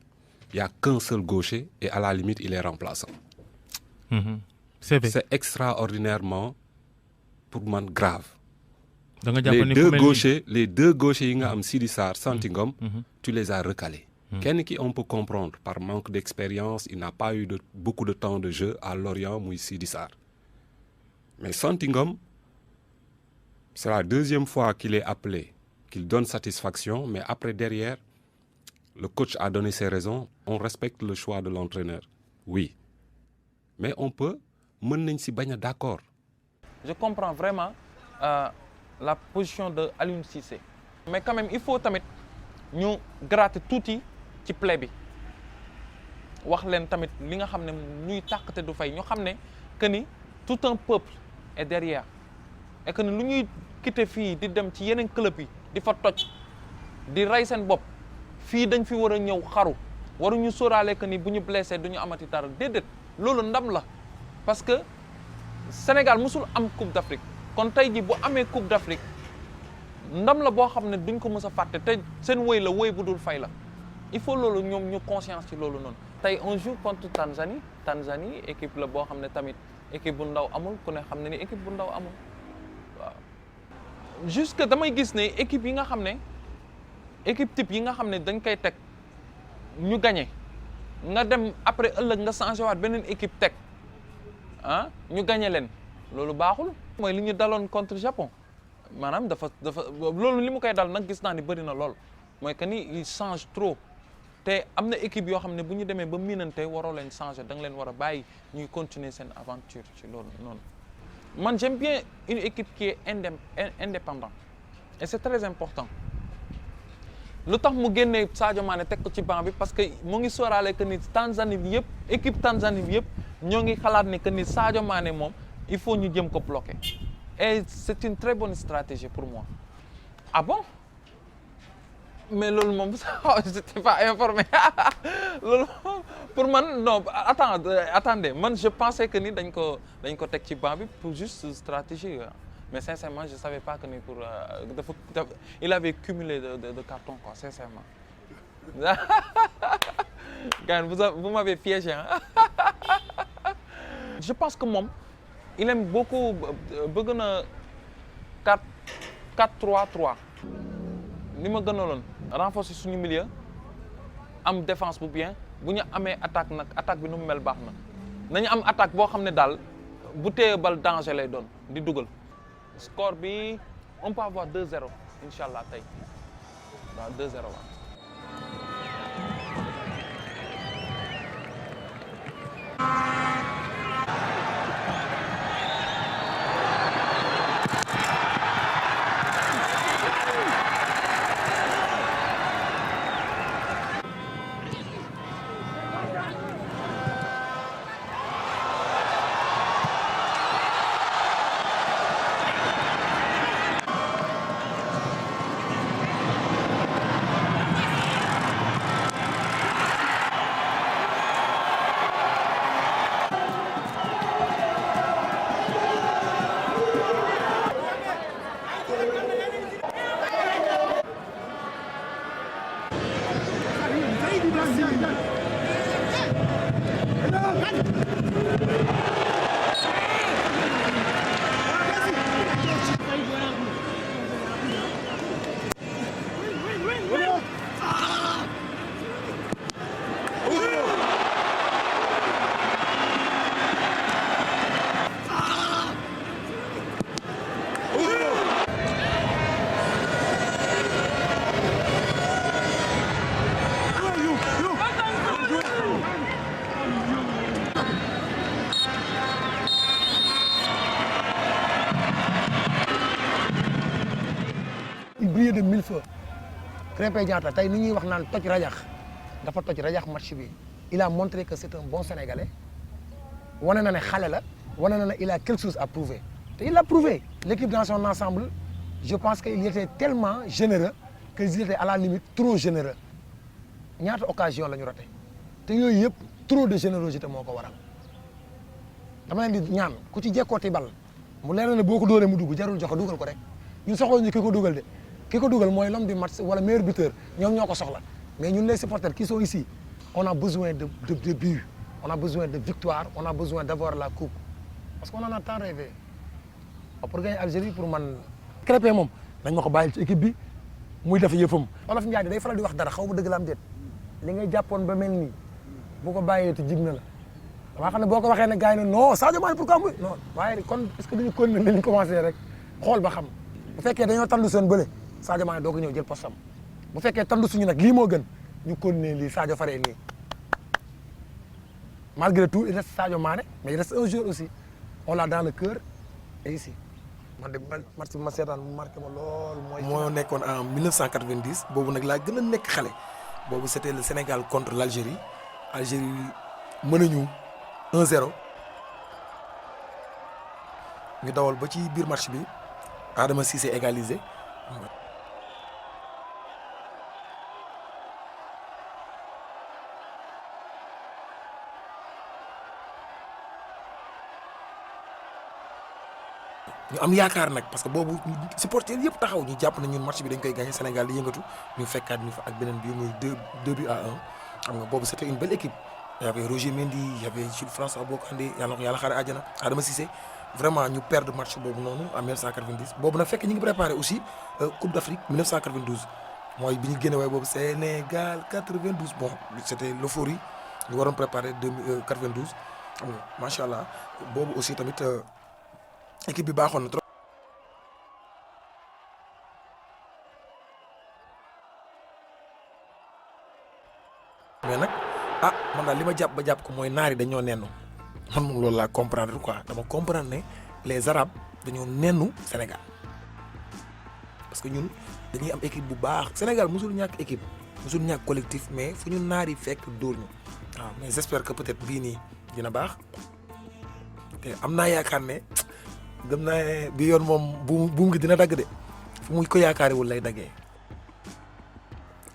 il y a qu'un seul gaucher et à la limite il est remplaçant. C'est extraordinairement pour man grave. Les deux gauchers yi nga am Sidi Sarr Santy Ngom tu les as recalés. Kenn ki on peut comprendre par manque d'expérience il n'a pas eu beaucoup de temps de jeu à Lorient muy Sidi Sarr mais Santy Ngom c'est la deuxième fois qu'il est appelé qu'il donne satisfaction mais après derrière le coach a donné ses raisons on respecte le choix de l'entraîneur oui mais on peut mën nañ si bañ a d'accord. Je comprends vraiment la position de Aliou Cissé mais quand même il faut tamit ñu gratter tuuti ci plaie bi wax leen tamit li nga xam ne ñuy tàqate du fay ñu xam ne que ni tout un peuple est derrière et que ni lu ñuy quitter fii di dem ci yeneen club yi di fa toj di rey seen bopp fii dañ fi war a ñëw xaru waruñu sóoraale que ni bu ñu blessé du ñu amati dara déedéet loolu ndam la parce que Sénégal musul am Coupe d'Afrique kon tey ji bu amee Coupe d'Afrique ndam la boo xam ne duñ ko mës a fàtte te seen woy la woy bu dul fay la il faut loolu ñoom ñu conscience ci loolu noonu. tey on joue contre Tanzanie équipe la boo xam ne tamit équipe bu ndaw amul ku ne xam ne ni équipe bu ndaw amul waaw jusque damay gis ne équipe yi nga xam ne équipe type yi nga xam ne dañ koy teg ñu gagné nga dem après ëllëg nga changé waat beneen équipe teg ah ñu gagné leen loolu baaxul. mooy li ñu daloon contre Japon maanaam dafa loolu li mu koy dal nag gis naa ni bëri na lool mooy que ni il change trop te am na équipe yoo xam ne bu ñu demee ba miinante waroo leen changer da nga leen war a bàyyi ñuy continuer seen aventure ci loolu noonu. man j'aime bien une équipe qui est indépendante et c'est très important lu tax mu génnee Sadio Mané teg ko ci banc bi parce que mu ngi sóoraale que ni Tanzanie bi yëpp équipe Tanzanie bi yëpp ñoo ngi xalaat ne que ni Sadio Mané moom il faut ñu jëm ko bloquer et c'est une très bonne stratégie pour moi. Ah bon? Mais loolu moom j'étais pas informé loolu pour man non attendez man je pensais que ni dañ ko teg ci banc bi pour juste stratégie mais sincèrement je savais pas que ni pour il avait cumulé de cartons quoi sincèrement. Gars vous m'avez piégé hein. Je pense que moom il aime beaucoup bëgg na 4-3-3 li ma gënaloon renforcer suñu milieu am défense bu bien bu ñu amee attaque nag attaque bi nu mu mel baax na nañu am attaque boo xam ne daal bu téye bal danger lay doon di dugal score bi on peut avoir 2-0 incha allah tey waaw 2-0 waaw. de mille feux Krépin Diatta tey ni ñuy wax naan toj rajax dafa toj rajax match bi il a montré que c'est un bon Sénégalais wane na ne xale la wane na ne il a quelque chose à prouver te il l'a prouvé l'équipe dans son ensemble je pense qu'il était tellement généreux qu'ils étaient à la limite trop généreux ñaata occasion la ñu raté te yooyu yëpp trop de générosité moo ko waral dama leen di ñaan ku ci jekkooti bal mu leer na ne boo ko dóoree mu dugg jarul joxe dugal ko rek ñun soxla ñu ki ko dugal de ki ko dugal mooy l'homme du match wala meilleur buteur ñoom ñoo ko soxla mais ñun les supporters qui sont ici on a besoin de buts on a besoin de victoire on a besoin d'avoir la coupe parce qu'on en a tant rêvé pour gagner Algérie pour man Krépin moom nañ ma ko bàyyil ci équipe bi muy def yëfam Olof Ndiaye day faral di wax dara xaw ma dëgg la am déet li ngay jàppoon ba mel nii bu ko bàyyee te jig na la damaa xam ne boo ko waxee ne gars yi ne non Sadio Mané pourquoi muy non waaye kon est-ce que dañu continuer li ñu commencé rek xool ba xam bu fekkee dañoo tandu seen bële Sadio Mané doo ko ñëw jël postam bu fekkee tandu suñu nag lii moo gën ñu continuer lii Sadio faree nii malgré tout il reste Sadio Mané mais il reste un joueur aussi on l'a dans le cœur et ici. man de match bi ma seetaan mu marqué ma lool moo nekkoon en 1990 boobu nag laa gën a nekk xale boobu c'était le Sénégal contre l'Algérie Algérie mën nañu 1-0 ñu dawal ba ci biir match bi Adama Cissé égalisé ñu am yaakaar nag parce que boobu supporters yëpp taxaw ñu jàpp na ñun match bi dañ koy gagné Sénégal di yëngatu ñu fekkaat ñu fa ak beneen bi muy 2 buts à 1 xam nga boobu c'était une belle équipe y avait Roger Mendy y avait Jules François Bocandé yàlla xaare àjjana Adama Cissé vraiment ñu perdre match boobu noonu en 1990 boobu nag fekk ñu ngi préparé aussi Coupe d'Afrique 1992 mooy bi ñu génne waaye boobu Sénégal 92 bon c'était l'euphorie ñu waroon préparé 92 xam nga macha allah boobu aussi tamit équipe bi baaxoon na trop. mais nag man daal li ma jàpp ba jàpp ko mooy naar yi dañoo nennu man moom loolu laa comprendre quoi dama comprendre ne les arabes dañoo nennu Sénégal parce que ñun dañuy am équipe bu baax Sénégal mosul ñàkk équipe mosul ñàkk collectif mais fu ñu naar yi fekk dóor ñu waaw mais j'espère que peut-être bii nii dina baax te am naa yaakaar ne gëm naa ne bi yoon moom buum gi dina dagg de fu muy ko yaakaariwul lay daggee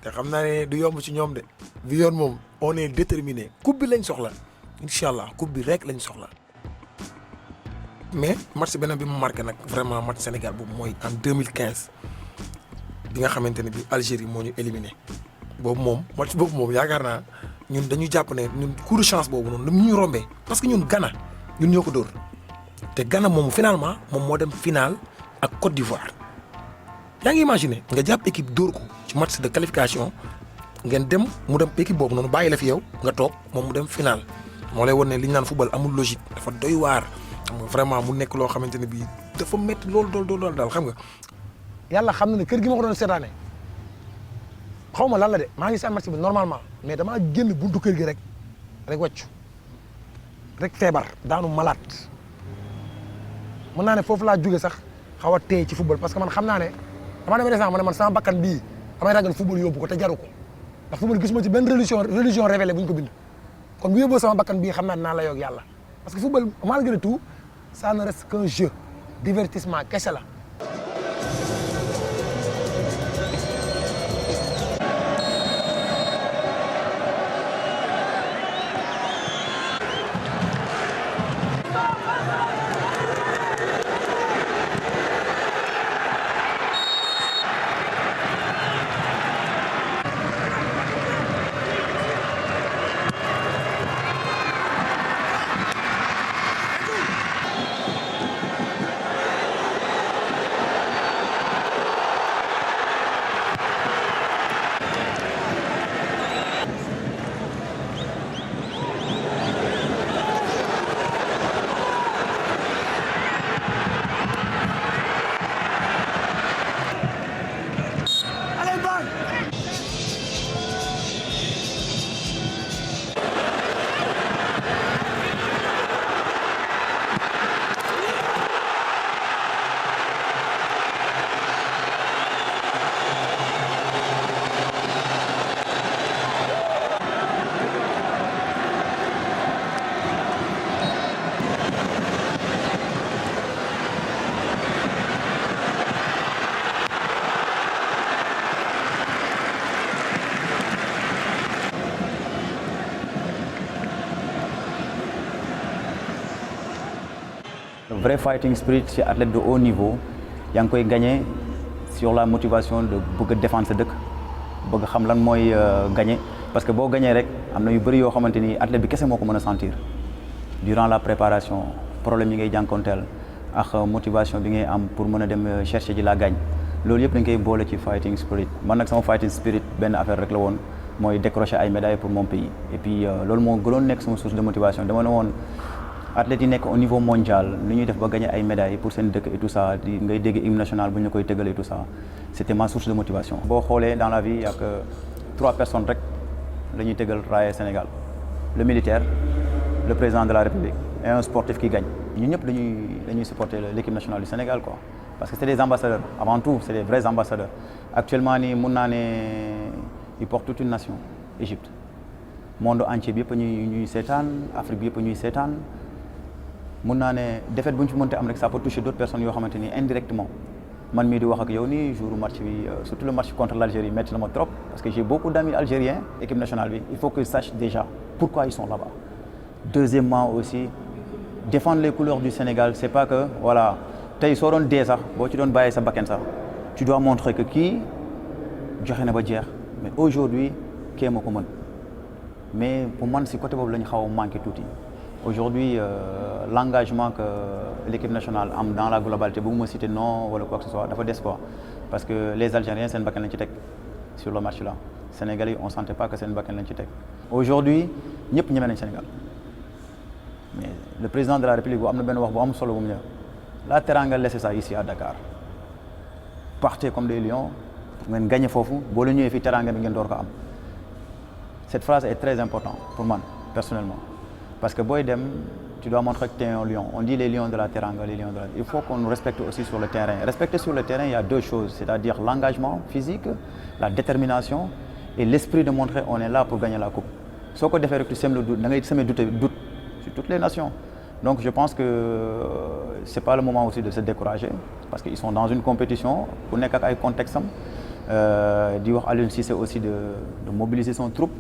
te xam naa ne du yomb ci ñoom de bi yoon moom on est déterminé coupe bi lañ soxla incha allah coupe bi rek lañ soxla mais match beneen bi mu marqué nag vraiment match Sénégal boobu mooy en 2015 bi nga xamante ne bi Algérie moo ñu éliminé boobu moom match boobu moom yaakaar naa ñun dañu jàpp ne ñun coup de chance boobu noonu ñu rombee parce que ñun Ghana ñun ñoo ko dóor te Ghana moom finalement moom moo dem final ak Côte d'Ivoire yaa ngi imaginer nga jàpp équipe dóor ko ci match de qualification ngeen dem mu dem équipe boobu noonu bàyyi la fi yow nga toog moom mu dem final moo lay won ne li ñu naan football amul logique dafa doy waar xam nga vraiment mu nekk loo xamante ne bii dafa métti lool daal xam nga. yàlla xam na ne kër gi ma ko doon seetaane xaw ma lan la de maa ngi si match bi normalement mais damaa génn buntu kër gi rek wàccu rek feebar daanu malade mën naa ne foofu laa jóge sax xaw a téye ci football parce que man xam naa ne dama demee descente ma ne man sama bakkan bii damay ragal football yóbbu ko te jaru ko ndax football gisuma ci benn religion révélée bu ñu ko bind kon bu yóbboo sama bakkan bii xam naa dinaa la yoog yàlla parce que football malgré tout ça ne reste qu'un jeu divertissement kese la. Vrai fighting spirit chez athlète de haut niveau yaa ngi koy gagné sur la motivation de bëgg a défendre sa dëkk bëgg xam lan mooy gagné parce que boo gagné rek am na yu bëri yoo xamante ni athlète bi kese moo ko mën a sentir durant la préparation problème yi ngay jànkonteel ak motivation bi ngay am pour mën a dem chercher ji la gagne loolu yëpp dañ koy boole ci fighting spirit man nag sama fighting spirit benn affaire rek la woon mooy décrocher ay médailles pour mon pays et puis loolu moo gënoon nekk sama source de motivation dama ne woon athlètes yi nekk au niveau mondial lu ñuy def ba gagner ay médailles pour seen dëkk et tout ça di ngay dégg hymne national bu ñu koy tëggal et tout ça c'était ma source de motivation. boo xoolee dans la vie ak 3 personnes rek la ñuy tëggal raaya Sénégal le militaire le président de la République et un sportif qui gagne ñun ñëpp dañuy supporter l'équipe nationale du Sénégal quoi parce que c'est des ambassadeurs avant tout c'est des vrais ambassadeurs actuellement nii mun naa ne ils portent toute une nation Égypte monde entier bi yëpp ñuy seetaan Afrique bi yëpp ñuy seetaan. mun naa ne défaite bu ñu fi mënte am rek ça peut toucher d'autres personnes yoo xamante ni indirectement man mii di wax ak yow nii jour match bi surtout le match contre l'Algérie métti na ma trop parce que j'ai beaucoup d'amis algériens équipe nationale bi il faut qu'ils sachent déjà pourquoi ils sont là-bas. Deuxièmement aussi défendre les couleurs du Sénégal c'est pas que voilà tey soo doon dee sax boo ci doon bàyyee sa bakkan sax tu dois montrer que kii joxe na ba jeex mais aujourd'hui kii moo ko mën mais pour man si côté boobu la ñu xaw a manqué tuuti. Aujourd'hui, l'engagement que l'équipe nationale a dans la globalité, vous me citez non ou quoi que ce soit, il faut quoi. Parce que les Algériens, c'est une bakkan sur le match-là. Les Sénégalais, on ne sentait pas que c'est une bakkan. Aujourd'hui, nous sommes au Sénégal. Mais le président de la République, la Teranga laisse ça ici à Dakar. Partez comme des lions, vous gagnez fofu, vous gagnez Teranga. Cette phrase est très importante pour moi, personnellement. Parce que Boydem, tu dois montrer que tu es un lion. On dit les lions de la Teranga, les lions de la... Il faut qu'on nous respecte aussi sur le terrain. Respecter sur le terrain, il y a 2 choses, c'est-à-dire l'engagement physique, la détermination et l'esprit de montrer qu'on est là pour gagner la coupe. Ce qu'on fait, tu sèmes le doute, tu sèmes le doute sur toutes les nations. Donc je pense que ce n'est pas le moment aussi de se décourager, parce qu'ils sont dans une compétition, on est dans un contexte. Alioune Cissé aussi de mobiliser son troupe.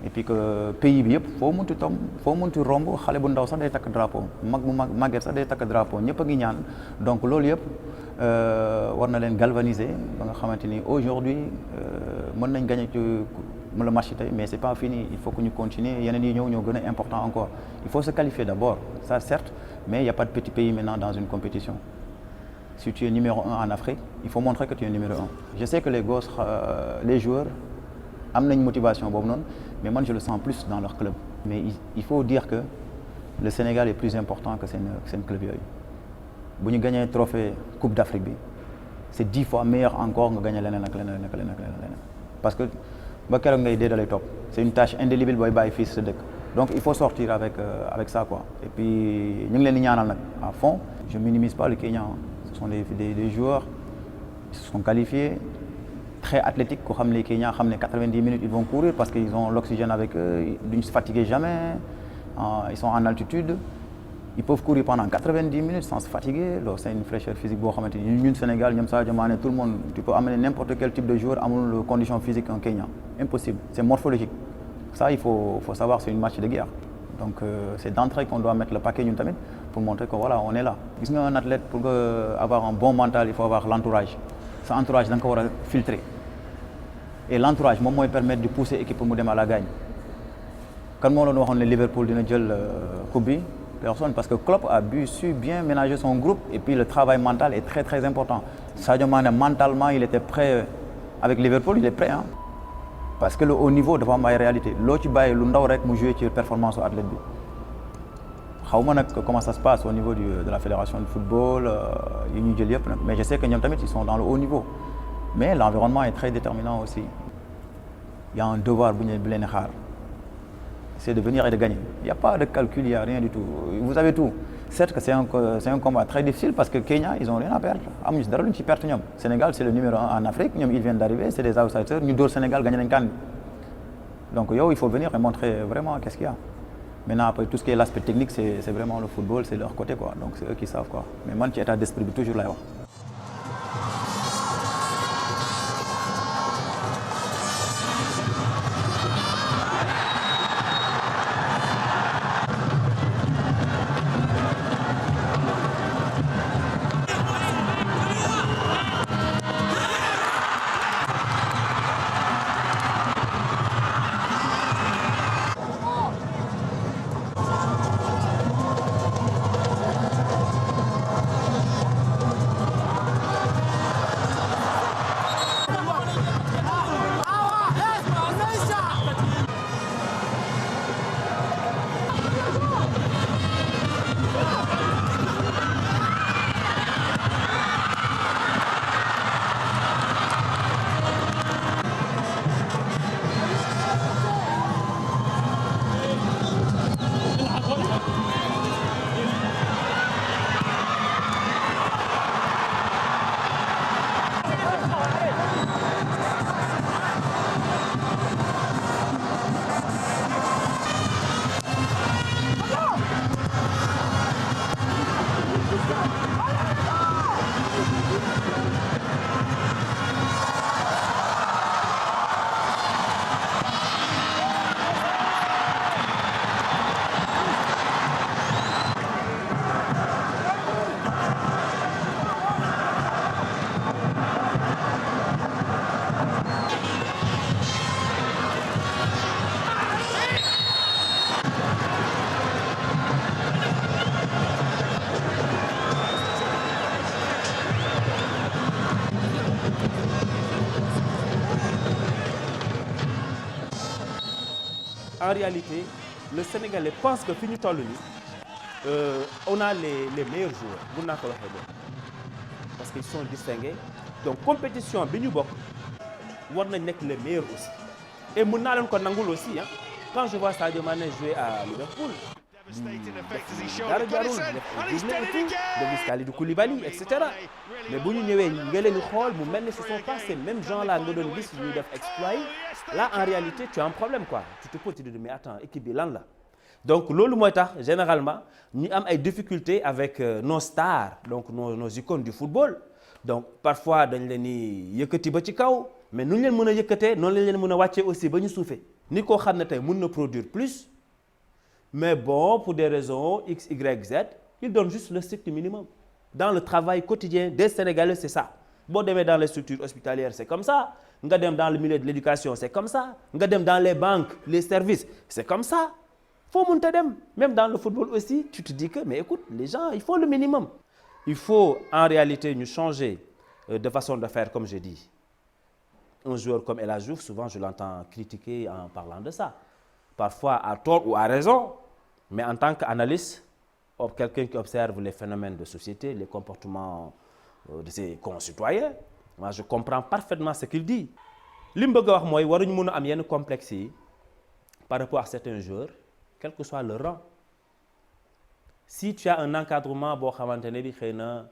Et puis que pays bi yëpp foo mënti romb xale bu ndaw sax day takk drapeau mag mu màgget sax day takk drapeau ñëpp a ngi ñaan donc loolu yëpp war na leen galvaniser ba nga xamante ni aujourd'hui mën nañ gagner ci le match tey mais c'est pas fini il faut que ñu continuer yeneen yi ñëw ñoo gën a important encore il faut se qualifier d'abord ça certes Mais il n'y a pas de petit pays maintenant dans une compétition. Si tu es numéro 1 en Afrique, il faut montrer que tu es numéro 1. Je sais que les gosses, les joueurs, ont une motivation, mais moi je le sens plus dans leur club. Mais il faut dire que le Sénégal est plus important que c'est un club. Si nous gagnons un trophée Coupe d'Afrique, c'est 10 fois meilleur encore que gagner l'année. Parce que c'est une tâche indélébile pour les fils. Donc il faut sortir avec ça, quoi. Et puis nous les à fond. Je ne minimise pas les Kenyans. Ce sont des joueurs qui se sont qualifiés, très athlétiques. Les Kenyans, 90 minutes, ils vont courir parce qu'ils ont l'oxygène avec eux. Ils ne se fatiguent jamais. Ils sont en altitude. Ils peuvent courir pendant 90 minutes sans se fatiguer. C'est une fraîcheur physique. Nous, au Sénégal, tout le monde, tu peux amener n'importe quel type de joueur à une condition physique en Kenya. Impossible. C'est morphologique. Ça, il faut savoir, c'est une match de guerre. Donc, c'est d'entrée qu'on doit mettre le paquet pour montrer que voilà, on est là. Un athlète, pour avoir un bon mental, il faut avoir l'entourage. Cet entourage, il faut filtrer. Et l'entourage, moi, permet de pousser l'équipe pour à la gagne. Quand on a dit Liverpool dina jël coupe, personne, parce que Klopp a su bien ménager son groupe et puis le travail mental est très très important. Sadio Mané, mentalement, il était prêt avec Liverpool, il est prêt. Hein? Parce que le haut niveau devant ma réalité. L'autre bail, l'undaw rek mu jouer sur performance au athlète bi. Xawma comment ça se passe au niveau de la fédération de football, mais je sais que ñom tamit ils sont dans le haut niveau. Mais l'environnement est très déterminant aussi. Il y a un devoir bu leen xaar. C'est de venir et de gagner. Il n'y a pas de calcul, il n'y a rien du tout. Vous avez tout. Certes que c'est un combat très difficile parce que Kenya, ils n'ont rien à perdre. Sénégal, c'est le numéro 1 en Afrique. Ils viennent d'arriver, c'est des outsiders. Nous, Sénégal, gagnent une canne. Donc, il faut venir et montrer vraiment qu'est-ce qu'il y a. Maintenant, après, tout ce qui est l'aspect technique, c'est vraiment le football, c'est leur côté, quoi. Donc, c'est eux qui savent, quoi. Mais moi, qui état d'esprit, toujours là. En réalité, le Sénégalais pense que fini on a les meilleurs joueurs. Parce qu'ils sont distingués. Donc, compétition, on a les meilleurs aussi. Et on a aussi. Hein. Quand je vois Sadio Mané jouer à Liverpool, de Koulibaly, etc. Mais si ce ne sont pas ces mêmes gens-là qui nous exploit. Là, en réalité, tu as un problème. Quoi. Tu te poses, tu te dis, mais attends, équipe bilan là. Donc, généralement, nous avons des difficultés avec nos stars, donc nos icônes du football. Donc, parfois, nous avons des mais nous avons des yëkkatee, nous avons aussi ba ñu suufee. Ni ko xam ne tey mën na produire plus, mais bon, pour des raisons X, Y, Z, ils donnent juste le strict minimum. Dans le travail quotidien des Sénégalais, c'est ça. Bon, dans les structures hospitalières, c'est comme ça. Dans le milieu de l'éducation, c'est comme ça. Dans les banques, les services, c'est comme ça. faut monter dem. Même dans le football aussi, tu te dis que, mais écoute, les gens, ils font le minimum. Il faut en réalité nous changer de façon de faire, comme je dis. Un joueur comme El Hadji Diouf, souvent je l'entends critiquer en parlant de ça. Parfois à tort ou à raison, mais en tant qu'analyste, quelqu'un qui observe les phénomènes de société, les comportements de ses concitoyens, moi je comprends parfaitement ce qu'il dit. Ce que je veux dire, c'est qu'il y a un complexe par rapport à certains joueurs, quel que soit leur rang. Si tu as un encadrement, ils ne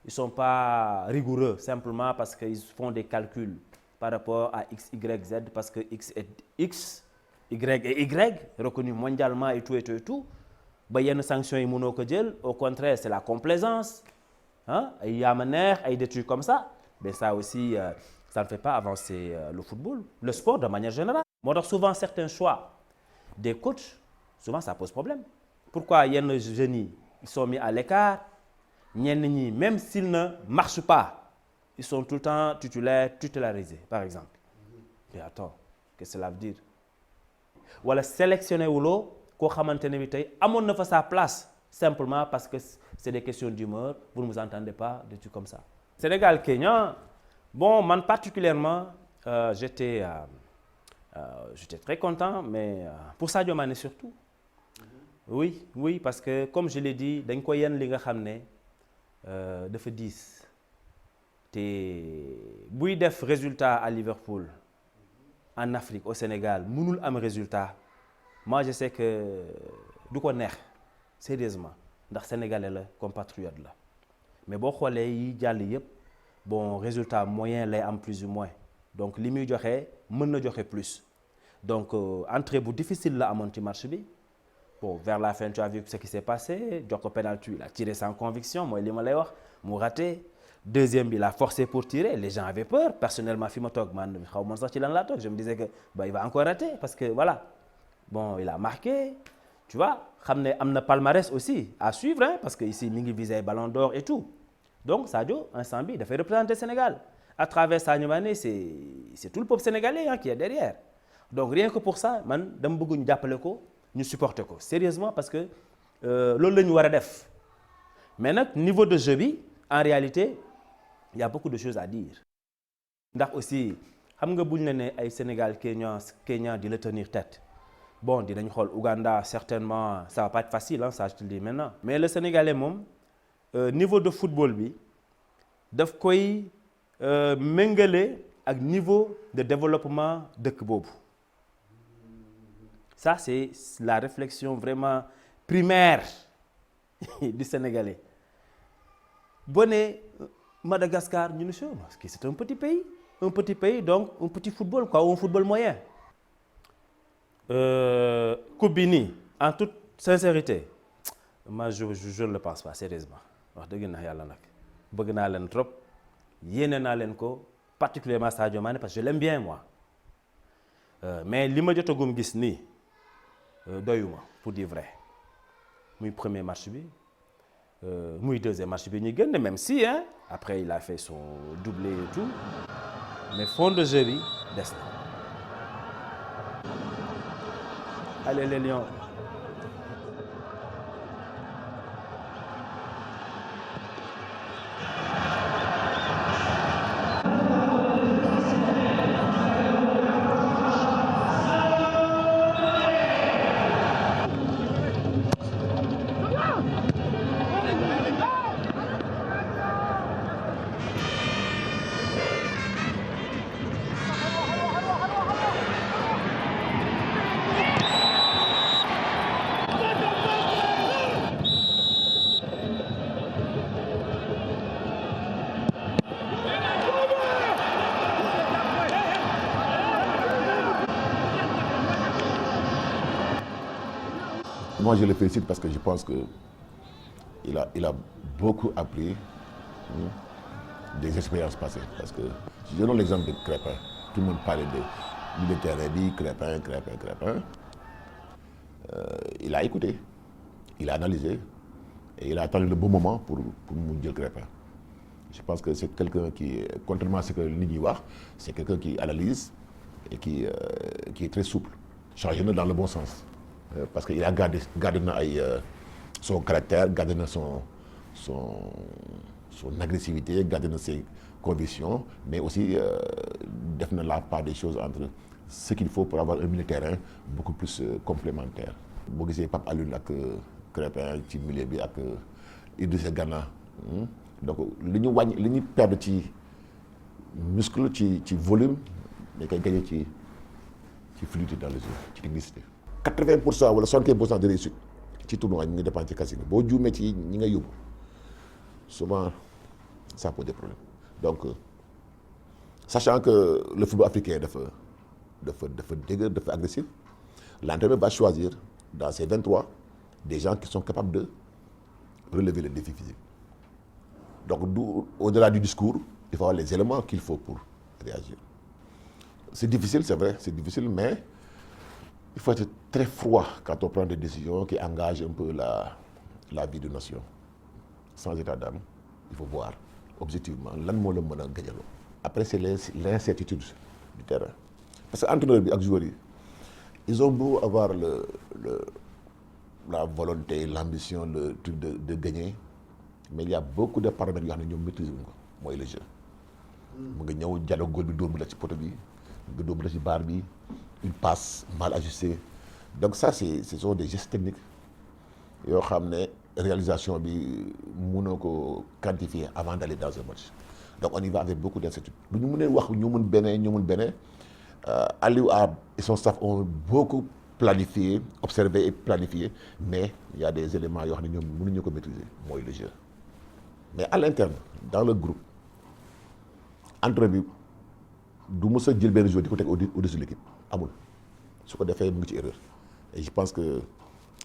sont pas rigoureux simplement parce qu'ils font des calculs par rapport à X, Y, Z, parce que X est X, Y et Y, reconnu mondialement et tout, il y a une sanction, au contraire, c'est la complaisance. Il y a des trucs comme ça. Mais ça aussi, ça ne fait pas avancer le football, le sport de manière générale. Donc souvent, certains choix des coachs, souvent ça pose problème. Pourquoi il y a des jeunes ils sont mis à l'écart, même s'ils ne marchent pas, ils sont tout le temps titularisés, par exemple. Mais attends, qu'est-ce que cela veut dire? Ou alors sélectionner ou l'eau, qu'on a sa place, simplement parce que c'est des questions d'humeur, vous ne vous entendez pas, des trucs comme ça. Sénégal, Kenya, bon, moi particulièrement, j'étais très content, mais pour Sadio Mané surtout. Oui, parce que comme je l'ai dit, dañ ko yenn li nga xamné dafa 10. Té buy def résultat à Liverpool, en Afrique, au Sénégal, mënul am résultat. Moi je sais que du ko neex sérieusement ndax sénégalais la compatriote la. Mais bo xolé yi jall yépp bon résultat moyen lay am plus ou moins. Donc li muy joxé mën na joxé plus. Donc entrée bu difficile la amon ci match bi. Bon, vers la fin, tu as vu ce qui s'est passé. Djoko penalty, il a tiré sans conviction. Moi, il m'a raté. Deuxième, il a forcé pour tirer. Les gens avaient peur. Personnellement, je me disais que il va encore rater. Parce que voilà. Bon, il a marqué. Tu vois, il y a un palmarès aussi à suivre. Hein, parce qu'ici, il visait Ballon d'Or et tout. Donc, Sadio, un Sambi, il a fait représenter le Sénégal. À travers Sadio Mané, c'est tout le peuple sénégalais qui est derrière. Donc, rien que pour ça, je veux nous supporter ko sérieusement parce que loolu la ñu war a def mais nag niveau de jeu bi en réalité il y a beaucoup de choses à dire ndax aussi xam nga buñ la ne ay Sénégal Kenya di la tenir tête bon dinañ xool Ouganda certainement ça va pas être facile hein, ça je te le dis maintenant mais le Sénégalais moom niveau de football bi daf koy méngale ak niveau de développement dëkk boobu. Ça, c'est la réflexion vraiment primaire du Sénégalais. Bonnet, Madagascar, c'est un petit pays, donc un petit football, quoi, ou un football moyen. Koubini, en toute sincérité, moi je ne le pense pas, sérieusement. Particulièrement Sadio Mané, parce que je l'aime bien, moi. Mais ce que je gis ni doyuma pour dire vrai. Mon premier match bi, mon deuxième match bi, même si hein, après il a fait son doublé et tout, mais fond de jeu bi, destin. Allez les Lions. Moi, je le félicite parce que je pense qu'il a beaucoup appris des expériences passées. Parce que, si je donne l'exemple de Crépin, tout le monde parlait de milieu Crépin. Il a écouté, il a analysé et il a attendu le bon moment pour nous dire Crépin. Je pense que c'est quelqu'un qui, contrairement à ce que Nini dit, c'est quelqu'un qui analyse et qui est très souple, chargé dans le bon sens. parce qu'il a gardé son caractère, gardé son agressivité, gardé ses convictions, mais aussi def na la part des choses entre ce qu'il faut pour avoir un milieu de terrain beaucoup plus complémentaire. boo gisee Pape Alioune ak Crépin ci milieu bi ak Idrissa Gana donc li ñu perdre ci muscle ci volume dañ koy gagné ci fluidité dans le jeu ci technicité. 80% wala 75% de réussite ci tournoi ñu ngi dépendre ci casting boo juumee ci ñi ngay yóbbu souvent ça pose des problèmes donc sachant que le football africain dafa dëgër dafa agressif, l'entraîneur va choisir dans ces 23 des gens qui sont capables de relever le défi physique. Donc au-delà du discours, il faut avoir les éléments qu'il faut pour réagir. C'est difficile, c'est vrai, c'est difficile, mais il faut être très froid quand on prend des décisions qui engagent un peu la vie de nation. Sans état d'âme, il faut voir objectivement lan moo la mën a gañaloo. Après c'est l'incertitude du terrain. Parce que entraîneur bi ak joueurs yi ils ont beau avoir la volonté, l'ambition, le truc de gagner, mais il y a beaucoup de paramètres yoo xam ne ñoom maîtriser wuñ ko mooy le jeu. mu nga ñëw jàlloo góol bi dóor bu la ci poto bi nga dóor bu la ci barre bi une passe mal ajustée. Donc ça ce sont des gestes techniques yoo xam ne réalisation bi mënoo ko quantifier avant d'aller dans un match. Donc on y va avec beaucoup d'incertitude. Bu ñu mënee wax ñu mun beneen Aliou et son staff ont beaucoup planifié, observé et planifié, mais il y a des éléments yoo xam ne ñoom mënuñu ko maîtriser mooy le jeu. Mais à l'interne, dans le groupe, entraîneur bi du mës a jël benn joueur di ko teg au-dessus de l'équipe amul su ko defee mu ngi ci erreur. Et je pense que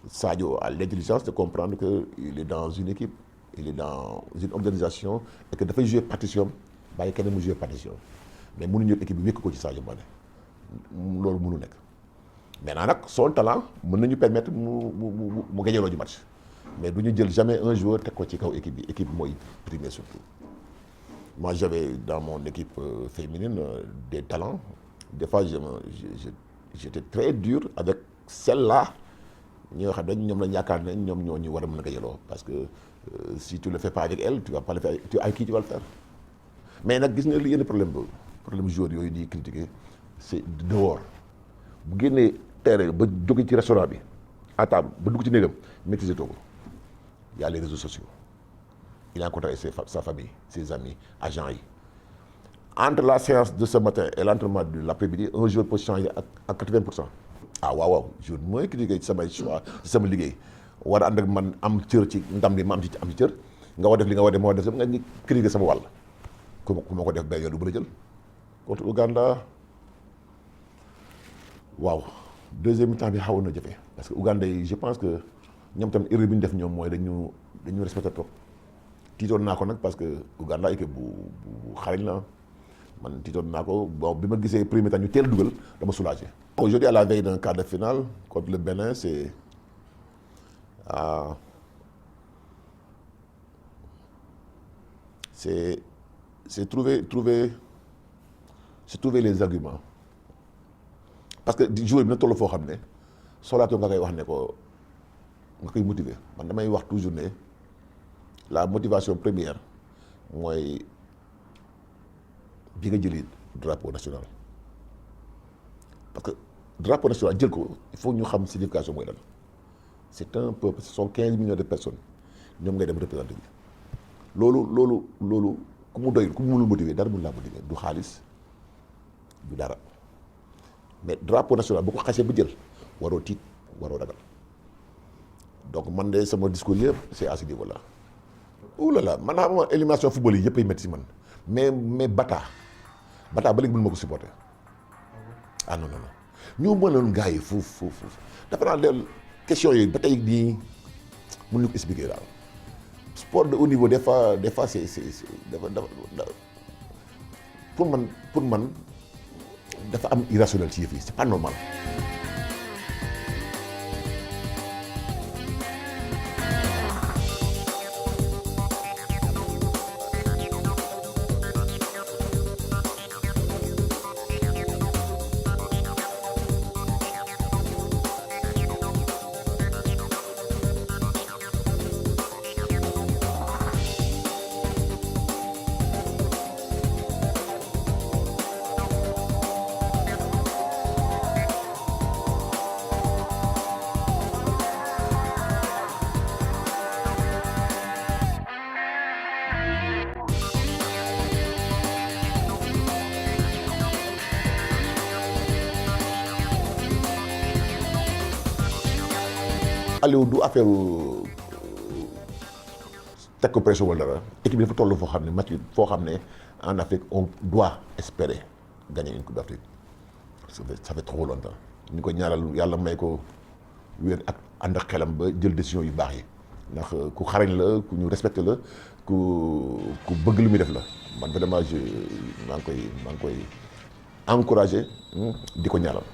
Sadio a l'intelligence de comprendre que il est dans une équipe, il est dans une organisation et que dafay jouer partition bàyyi kenn mu jouer partition mais mënuñu équipe bi wékk ko ci Sadio Mané loolu mënu nekk. Maintenant nag son talent mën nañu permettre mu gañeloo ju match mais du ñu jël jamais un joueur teg ko ci kaw équipe bi mooy primé surtout. Moi j'avais dans mon équipe féminine des talents. Des fois j'étais très dur avec celle-là ñi nga xam ne ñoom lañ yaakaar ne ñoom ñoo ñu war a mën a gañeloo parce que si tu le fais pas avec elle tu vas pas le faire avec qui tu vas le faire. Mais nag gis nga li yenn problème joueur yooyu di critiquer c'est dehors bu génnee terrain ba jóge ci restaurant bi à table ba dugg ci néegam maîtriser too ko. Il y a les réseaux sociaux. Il a rencontré sa famille, ses amis, agents yi. Entre la séance de ce matin et l'entraînement de l'après-midi, un jour peut changer à 80%. Ah waaw jour mooy critiquer ci samay choix ci sama liggéey war a ànd ak man am cër ci ndam li ma am ci cër nga war def li nga war def ma war def nga ngi critiquer sama wàll ku ma ko def benn yoon du mën a jël contre Ouganda waaw deuxième mi-temps bi xawoon na jafe parce que Ouganda yi je pense que ñoom tam erreur bi ñu def ñoom mooy dañu respecté trop tiitoon naa ko nag parce que Ouganda équipe bu xarañ la man tiitoon naa ko bon bi ma gisee premier temps ñu teel dugal dama soulagé. Aujourd'hui à la veille d'un quart de finale contre le Bénin c'est trouver les arguments parce que joueur bi na toll foo xam ne soxlaatoo nga koy wax ne ko nga koy motiver man damay wax toujours ne la motivation première mooy bi nga jëli drapeau national parce que drapeau national jël ko il faut ñu xam signification mooy lan c'est un peuple ce sont 15 millions de personnes ñoom ngay dem représenter bi loolu ku mu doyul ku mu mënul motiver dara mënul laa motiver du xaalis du dara mais drapeau national bu ko xasee ba jël waroo tiit waroo ragal donc man de sama discours yëpp c'est à ce niveau-là. Ouh là là man xam élimination football yi yëpp ay métti si man mais Bata ba léegi mënu ma ko supporter ah non ñoo mënoon gars yi foofu dafa naa leen question yooyu ba tey nii mënuñu ko expliquer daal sport de haut niveau des fois c'est dafa pour man dafa am irrationnel ci yëf yi c'est pas normal. Aliou du affaire teg ko pression wala dara équipe bi dafa toll foo xam ne match foo xam ne en Afrique on doit espérer gagner une coupe d'Afrique ça fait trop longtemps ñu ko ñaanal yàlla may ko wér ak ànd ak xelam ba jël décision yu baax yi ndax ku xarañ la ku ñu respecté la ku bëgg lu muy def la man vraiment maa ngi koy encouragé di ko ñaanal.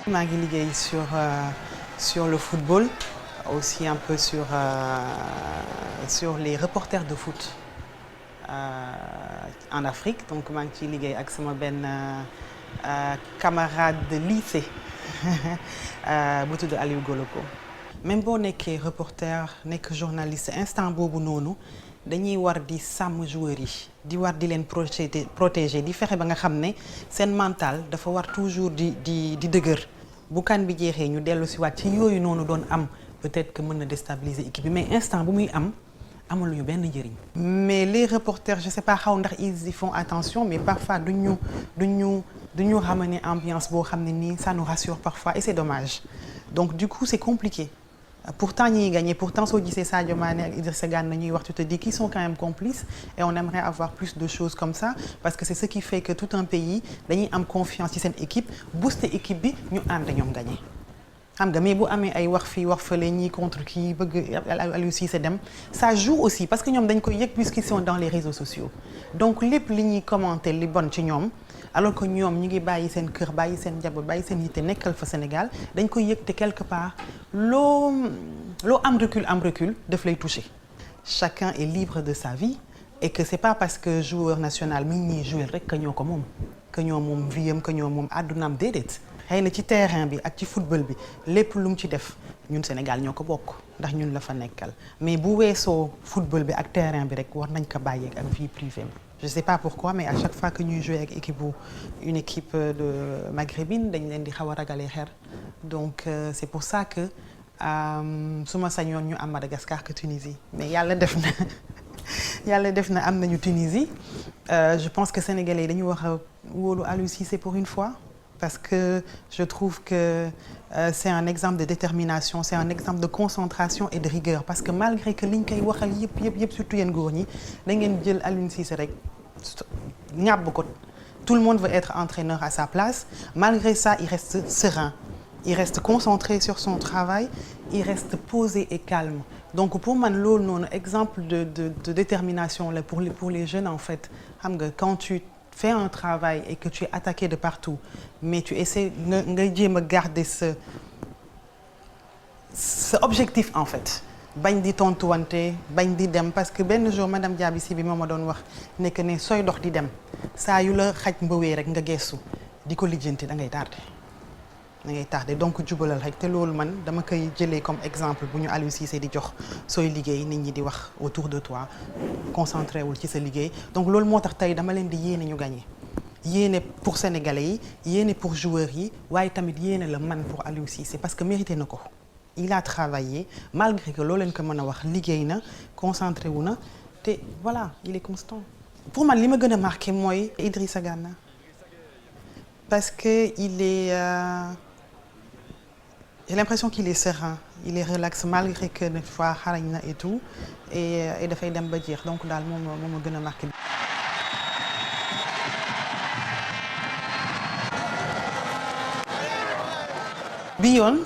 maa ngi liggéey sur le football, aussi un peu sur les reporters de foot en Afrique. Donc maa ngi ciy liggéey ak sama benn camarade de lycée bu tudd Aliou Goloko. Même boo nekkee reporter nekk journaliste instant boobu noonu dañuy war di sàmm joueurs yi di war di leen protéger di fexe ba nga xam ne seen mental dafa war toujours di dëgër bu kan bi jeexee ñu dellu si waat ci yooyu noonu doon am peut-être que mën na déstabiliser équipe bi mais instant bu muy am amaluñu benn njëriñ. Mais les reporters je sais pas xaw ndax ils y font attention mais parfois duñu ramener ambiance boo xam ne nii ça nous rassure parfois et c'est dommage donc du coup c'est compliqué. Pourtant ñi gagné pourtant soo gisee Sadio Mané ak Idrissa Gana ñuy wax tu te dis qu'ils sont quand même complices et on aimerait avoir plus de choses comme ça parce que c'est ce qui fait que tout un pays dañuy am confiance ci seen équipe booster équipe bi ñu ànd ñoom gagné. xam nga mais bu amee ay wax fii wax fële ñii contre kii bëgg Aliou Cissé dem ça joue aussi parce que ñoom dañ koy yëg puisqu'ils sont dans les réseaux sociaux donc lépp li ñuy commenter li bon ci ñoom alors que ñoom ñu ngi bàyyi seen kër bàyyi seen njaboot bàyyi seen yitte nekkal fa Sénégal dañ koy yëg te quelque part loo am recul daf lay toucher. Chacun est libre de sa vie et que c'est pas parce que joueur national mi ngi ñuy jouer rek que ñoo ko moom que ñoo moom viam que ñoo moom àddunaam déedéet. xëy na ci terrain bi ak ci football bi lépp lu mu ci def ñun Sénégal ñoo ko bokk ndax ñun la fa nekkal mais bu weesoo football bi ak terrain bi rek war nañ ko bàyyi ak vie privée. Je sais pas pourquoi mais à chaque fois que ñuy jouer avec une équipe de maghrébine dañ leen di xaw a ragalee xeer donc c'est pour ça que su ma sañoon ñu am Madagascar que Tunisie mais yàlla def na am nañu Tunisie je pense que sénégalais yi dañu wax a wóolu Aliou Cissé pour une fois. Parce que je trouve que c'est un exemple de détermination, c'est un exemple de concentration et de rigueur. Parce que malgré que liñ koy waxal yëpp surtout yéen góor ñi da ngeen jël Aliou Cissé rek ñàbb ko tout le monde veut être entraîneur à sa place. Malgré ça, il reste serein, il reste concentré sur son travail, il reste posé et calme. Donc pour man loolu noonu exemple de détermination là pour les jeunes en fait. Xam nga quand tu fais un travail et que tu es attaqué de partout mais tu essaies nga jéem a garder ce objectif en fait bañ di tontuwante bañ di dem parce que benn jour madame Diaby si bi moo ma doon wax nekk ne sooy dox di dem saa yu la xaj mbëwee rek nga geestu di ko lijjanti da ngay tardé donc jubalal rek te loolu man dama koy jëlee comme exemple bu ñu Aliou Cissé di jox sooy liggéey nit ñi di wax autour de toi concentré wul ci sa liggéey donc loolu moo tax tey dama leen di yéene ñu gagné yéene pour sénégalais yi yéene pour joueurs yi waaye tamit yéene la man pour Aliou Cissé parce que mérité na ko il a travaillé malgré que loolu leen ko mën a wax liggéey na concentré wu na te voilà il est constant pour man li ma gën a marqué mooy Idrissa Gana parce que il est j'ai l'impression qu'il est serein il est relax malgré que des fois xarañ na et tout et dafay dem ba jeex donc daal moom ma gën a marqué. bi yoon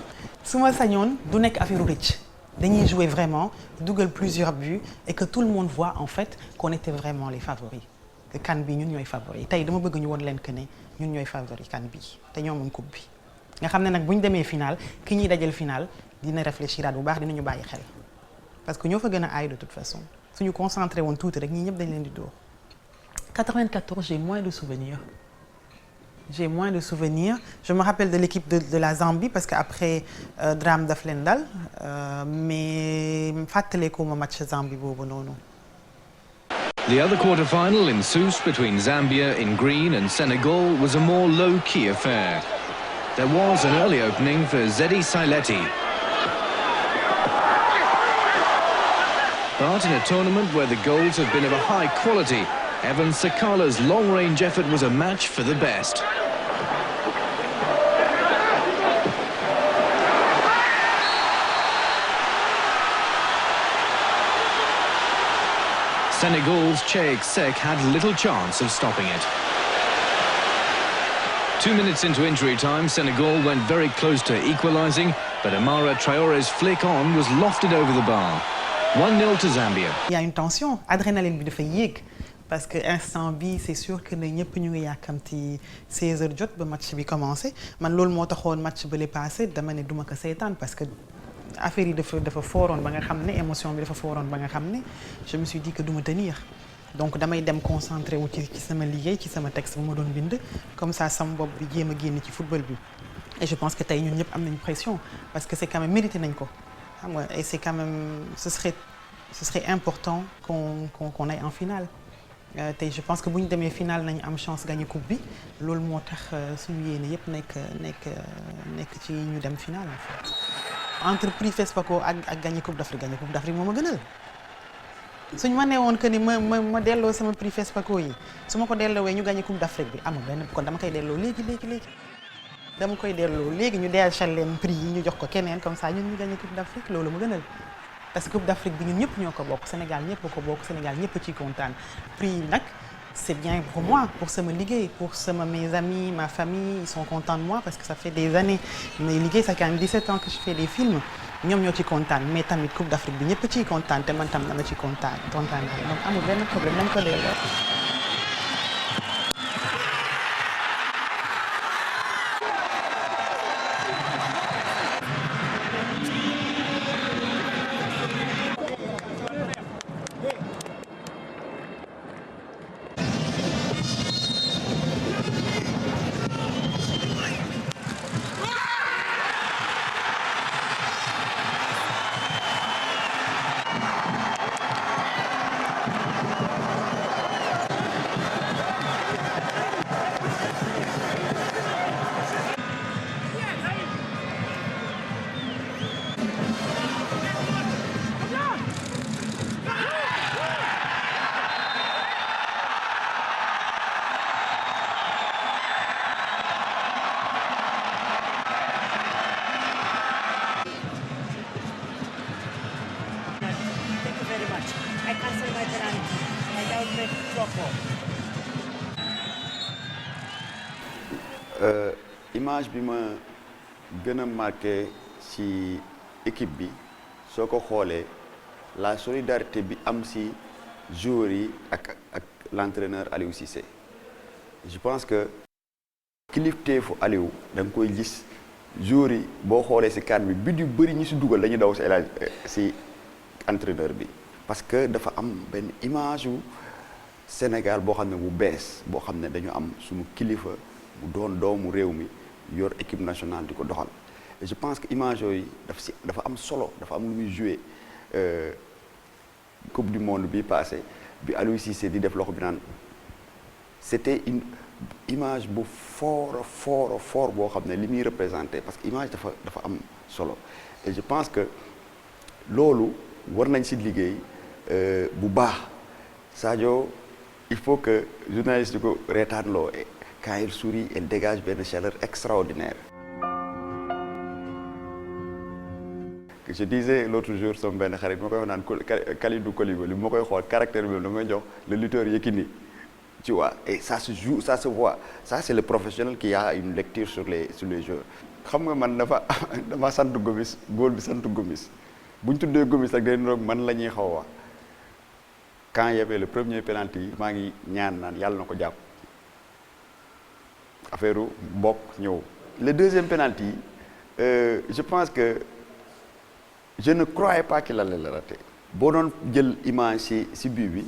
su ma sañoon du nekk affaire rëcc dañuy jouer vraiment dugal plusieurs buts et que tout le monde voit en fait qu'on était vraiment les favoris que CAN bi ñun ñooy favoris tey dama bëgg ñu woon leen que ne ñun ñooy favoris CAN bi te ñoo moom coupe bi nga xam ne nag bu ñu demee final ki ñuy dajal final dina réfléchiraat bu baax dinañu bàyyi xel parce que ñoo fa gën a aay de toute façon suñu concentré woon tuuti rek ñii ñëpp dañ leen di dóor 94 j'ai moins de souvenirs. J'ai moins de souvenirs. Je me rappelle de l'équipe de la Zambie parce qu'après drame daf leen dal mais fàttaliku ma match Zambie boobu noonu. The other quarter-final in Sousse between Zambia in green and Senegal was a more low-key affair. There was an early opening for Zedi Saileti. But in a tournament where the goals have been of a high quality, Evan Sakala's long-range effort was a match for the best. Senegal's Cheikh Seck had little chance of stopping it. 2 minutes into injury time, Senegal went very close to equalising, but Amara Traore's flick on was lofted over the bar. 1-0 to Zambia. Il y a une tension, adrénaline bi dafa yéeg parce que instant bi c'est sûr que ne ñëpp ñu ngi yàkkamti 16h jot ba match bi commencé man loolu moo taxoon match ba le passé dama ne duma ko seetaan parce que affaire yi dafa fooroon ba nga xam ne émotion bi dafa fooroon ba nga xam ne je me suis dit que duma tenir donc damay dem concentré wu ci sama liggéey ci sama texte bu ma doon bind comme ça sama bopp bi jéem a génn ci football bi et je pense que tey ñun ñëpp am nañu pression parce que c'est quand même mérité nañ ko xam nga et c'est quand même ce serait important qu'on aille en finale tey je pense que bu ñu demee finale nañu am chance gagner coupe bi loolu moo tax suñu yéene yëpp nekk ci ñu dem finale en fait. Entre prix FESPACO ak gagner coupe d'Afrique moo ma gënal suñu ma nee woon que ni ma delloo sama prix FESPACO yi su ma ko delloowee ñu gagner coupe d'Afrique bi amul benn kon dama koy delloo léegi dama koy delloo léegi ñu deechal leen prix yi ñu jox ko keneen comme ça ñun ñu gagner coupe d'Afrique loolu ma gënal parce que coupe d'Afrique bi ñun ñëpp ñoo ko bokk Sénégal ñëpp ko bokk Sénégal ñëpp ciy kontaan prix yi nag c'est bien pour moi pour sama liggéey pour mes amis ma famille ils sont contents de moi parce que ça fait des années mais liggéey ça fait quand même 17 ans que je fais des films ñoom ñoo ci kontaan mais tamit coupe d'Afrique bi ñëpp ciy kontaan te man tam dama ci kontaan donc amul benn problème nañ ko delloo. Image bi ma gën a marqué ci équipe bi soo ko xoolee la solidarité bi am ci joueurs yi ak l'entraîneur Aliou Cissé je pense que kilifteefu Aliou da nga koy gis joueurs yi boo xoolee ci CAN bi but yu bëri ñi ci dugal dañuy daw ci entraîneur bi parce que dafa am benn image wu Sénégal boo xam ne bu bees boo xam ne dañu am suñu kilifa bu doon doomu réew mi yor équipe nationale di ko doxal et je pense que image yooyu dafa am solo dafa am lu muy joué coupe du monde bi passé bi Aliou Cissé di def loxo bi naan c'était une image bu fort boo xam ne li muy représenté parce que image dafa am solo et je pense que loolu war nañ si liggéey bu baax Sadio il faut que journaliste di ko reetaanloo quand il sourit il dégage benn chaleur extraordinaire. Je disais l'autre jour sama benn xarit bi ma koy wax naan Kalidou Koulibaly bi ma koy xool caractère bi damay jox le lutteur Yékini tu vois et ça se joue ça se voit ça c'est le professionnel qui a une lecture sur les joueurs. xam nga man dama sant Gomis góor bi sant Gomis bu ñu tuddee Gomis rek day niroog man la ñuy xaw a wax quand il y avait le premier penalty maa ngi ñaan naan yàlla na ko jàpp affaire mbokk ñëw. le deuxième penalty je pense que je ne croyais pas qu'il allait le rater boo doon jël image ci but bi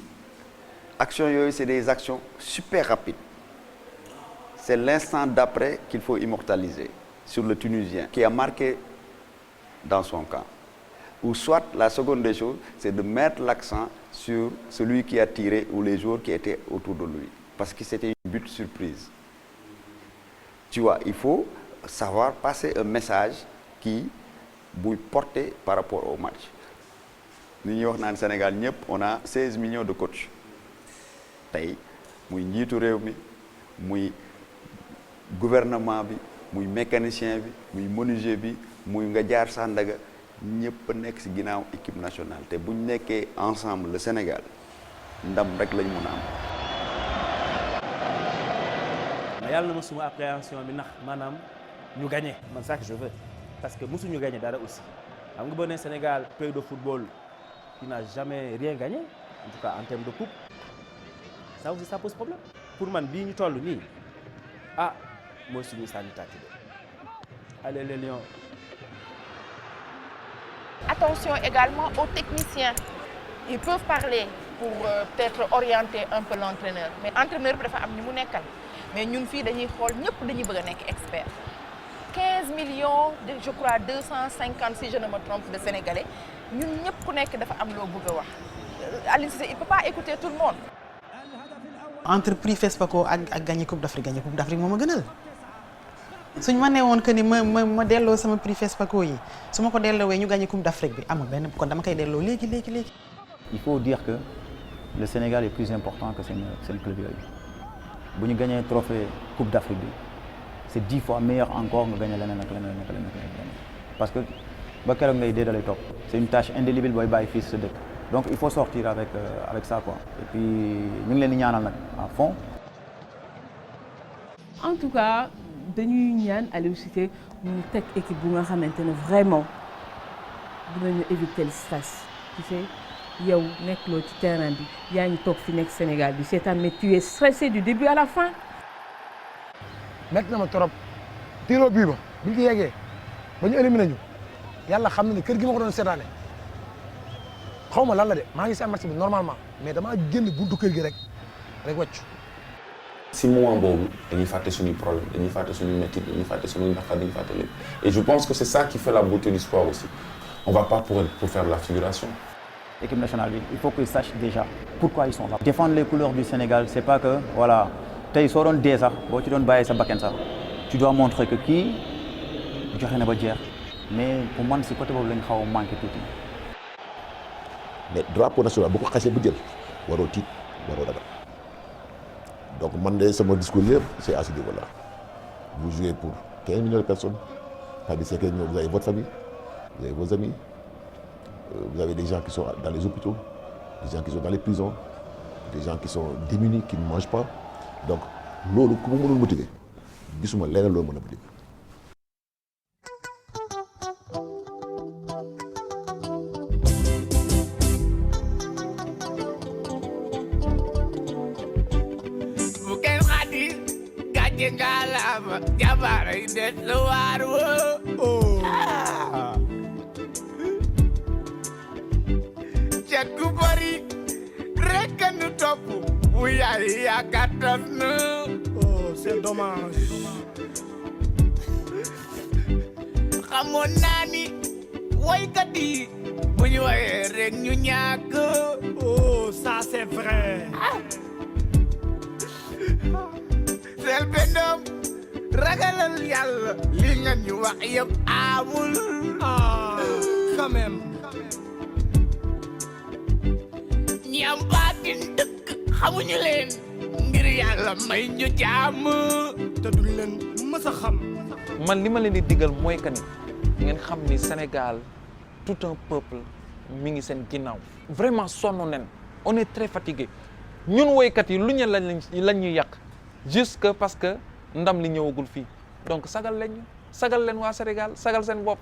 action yooyu c'est des actions super rapides c'est l'instant d'après qu'il faut immortaliser sur le Tunisien qui a marqué dans son camp ou soit la seconde des choses c'est de mettre l'accent sur celui qui a tiré ou les joueurs qui étaient autour de lui parce que c'était une but surprise tu vois il faut savoir passer un message qui buy porté par rapport au match ni ñuy wax naan Sénégal ñëpp on a 16 millions de coachs tey muy njiitu réew mi muy gouvernement bi muy mécanicien bi muy menuisier bi muy nga jaar Sandaga ñëpp a nekk ci ginnaaw équipe nationale te bu ñu nekkee ensemble le Sénégal ndam rek lañ mën a am. mais yàlla na ma suma appréhension bi ndax maanaam ñu gagné man ça que je veux. Parce que musuñu gagné dara aussi xam nga boo nee Sénégal pays de football qui n'a jamais rien gagné en tout cas en termes de coupe ça aussi ça pose problème pour man bii ñu toll nii mooy suñuy sànni tàcc de allez les Lions. Attention également aux techniciens ils peuvent parler pour peut-être orienter un peu l'entraîneur mais entraîneur bi dafa am ñu mu nekkal mais ñun fii dañuy xool ñëpp dañuy bëgg a nekk expert 15 millions de je crois 250 si je ne me trompe de Sénégalais ñun ñëpp ku nekk dafa am loo bëgg a wax Aliou Cissé il peut pas écouter tout le monde. entre prix FESPACO ak gagné coupe d'Afrique moo ma gënal suñ ma nee woon que ni ma delloo sama prix FESPACO yi su ma ko delloowee ñu gagné coupe d'Afrique bi amul benn kon dama koy delloo léegi. Il faut dire que le Sénégal est plus important que seen club yooyu bu ñu gagné trophée coupe d'Afrique bi. c'est 10 fois meilleur encore nga gagné leneen ak leneen parce que ba keroog ngay dee da lay topp c'est une tâche indélébile booy bàyyi fii sa dëkk donc il faut sortir avec ça quoi et puis ñu ngi leen di ñaanal nag à fond. en tout cas dañuy ñaan Aliou Cissé ñu teg équipe bu nga xamante ne vraiment dinañu éviter le stress tu sais yow nekkuloo ci terrain bi yaa ngi toog fi nekk Sénégal bi seetaan mais tu es stressé du début à la fin. métti na ma trop tiro bii ba bi ñu ci yeggee ba ñu éliminé ñu yàlla xam na ne kër gi ma ko doon seetaane xaw ma lan la de maa ngi si match bi normalement mais damaa génn buntu kër gi rek wàcc. si moment boobu dañuy fàtte suñuy problème dañuy fàtte suñuy métti dañuy fàtte suñuy naqar dañuy fàtte lépp et je pense que c'est ça qui fait la beauté du sport aussi on va pas pour faire de la figuration. Équipe nationale bi il faut qu'ils sachent déjà pourquoi ils sont là. Défendre les couleurs du Sénégal c'est pas que voilà. tey soo doon dee sax boo ci doon bàyyee sa bakkan sax tu dois montrer que kii joxe na ba jeex mais pour man si côté boobu lañ xaw a manqué tuuti. mais drapeau national bu ko xasee bu jël waroo tiit waroo ragal donc man de sama discours yëpp c'est à ce niveau-là vous jouez pour 15 millions de personnes parmi ces 15 millions vous avez votre famille vous avez vos amis vous avez des gens qui sont dans les hôpitaux des gens qui sont dans les prisons des gens qui sont démunis qui ne mangent pas. donc loolu ku mu mënul motiver gisuma leneen loolu mën a motiver. bu kenn xadi gàcce ngalaama jabar yi des lu waar woo cat gu bari rek nu topp bu yaay yaakaar tas na. Oh, c'est dommage. xamoon naa ni woykat yi bu ñu woyee rek ñu ñàkk. Oh, ça c'est vrai. Selbé Ndom ragalal yàlla li nga ñu wax yëpp amul. Quand même. ñi am baatin dëkk xamuñu leen ngir yàlla may ñu jàmm. te duñ leen mës a xam. man li ma leen di digal mooy que ni ngeen xam ni Sénégal tout un peuple mi ngi seen ginnaaw. vraiment sonn nen on est très fatigué ñun woykat yi lu ñu lañ ñu yàq juste parce que ndam li ñëwagul fii donc sagal leen waa Sénégal sagal seen bopp.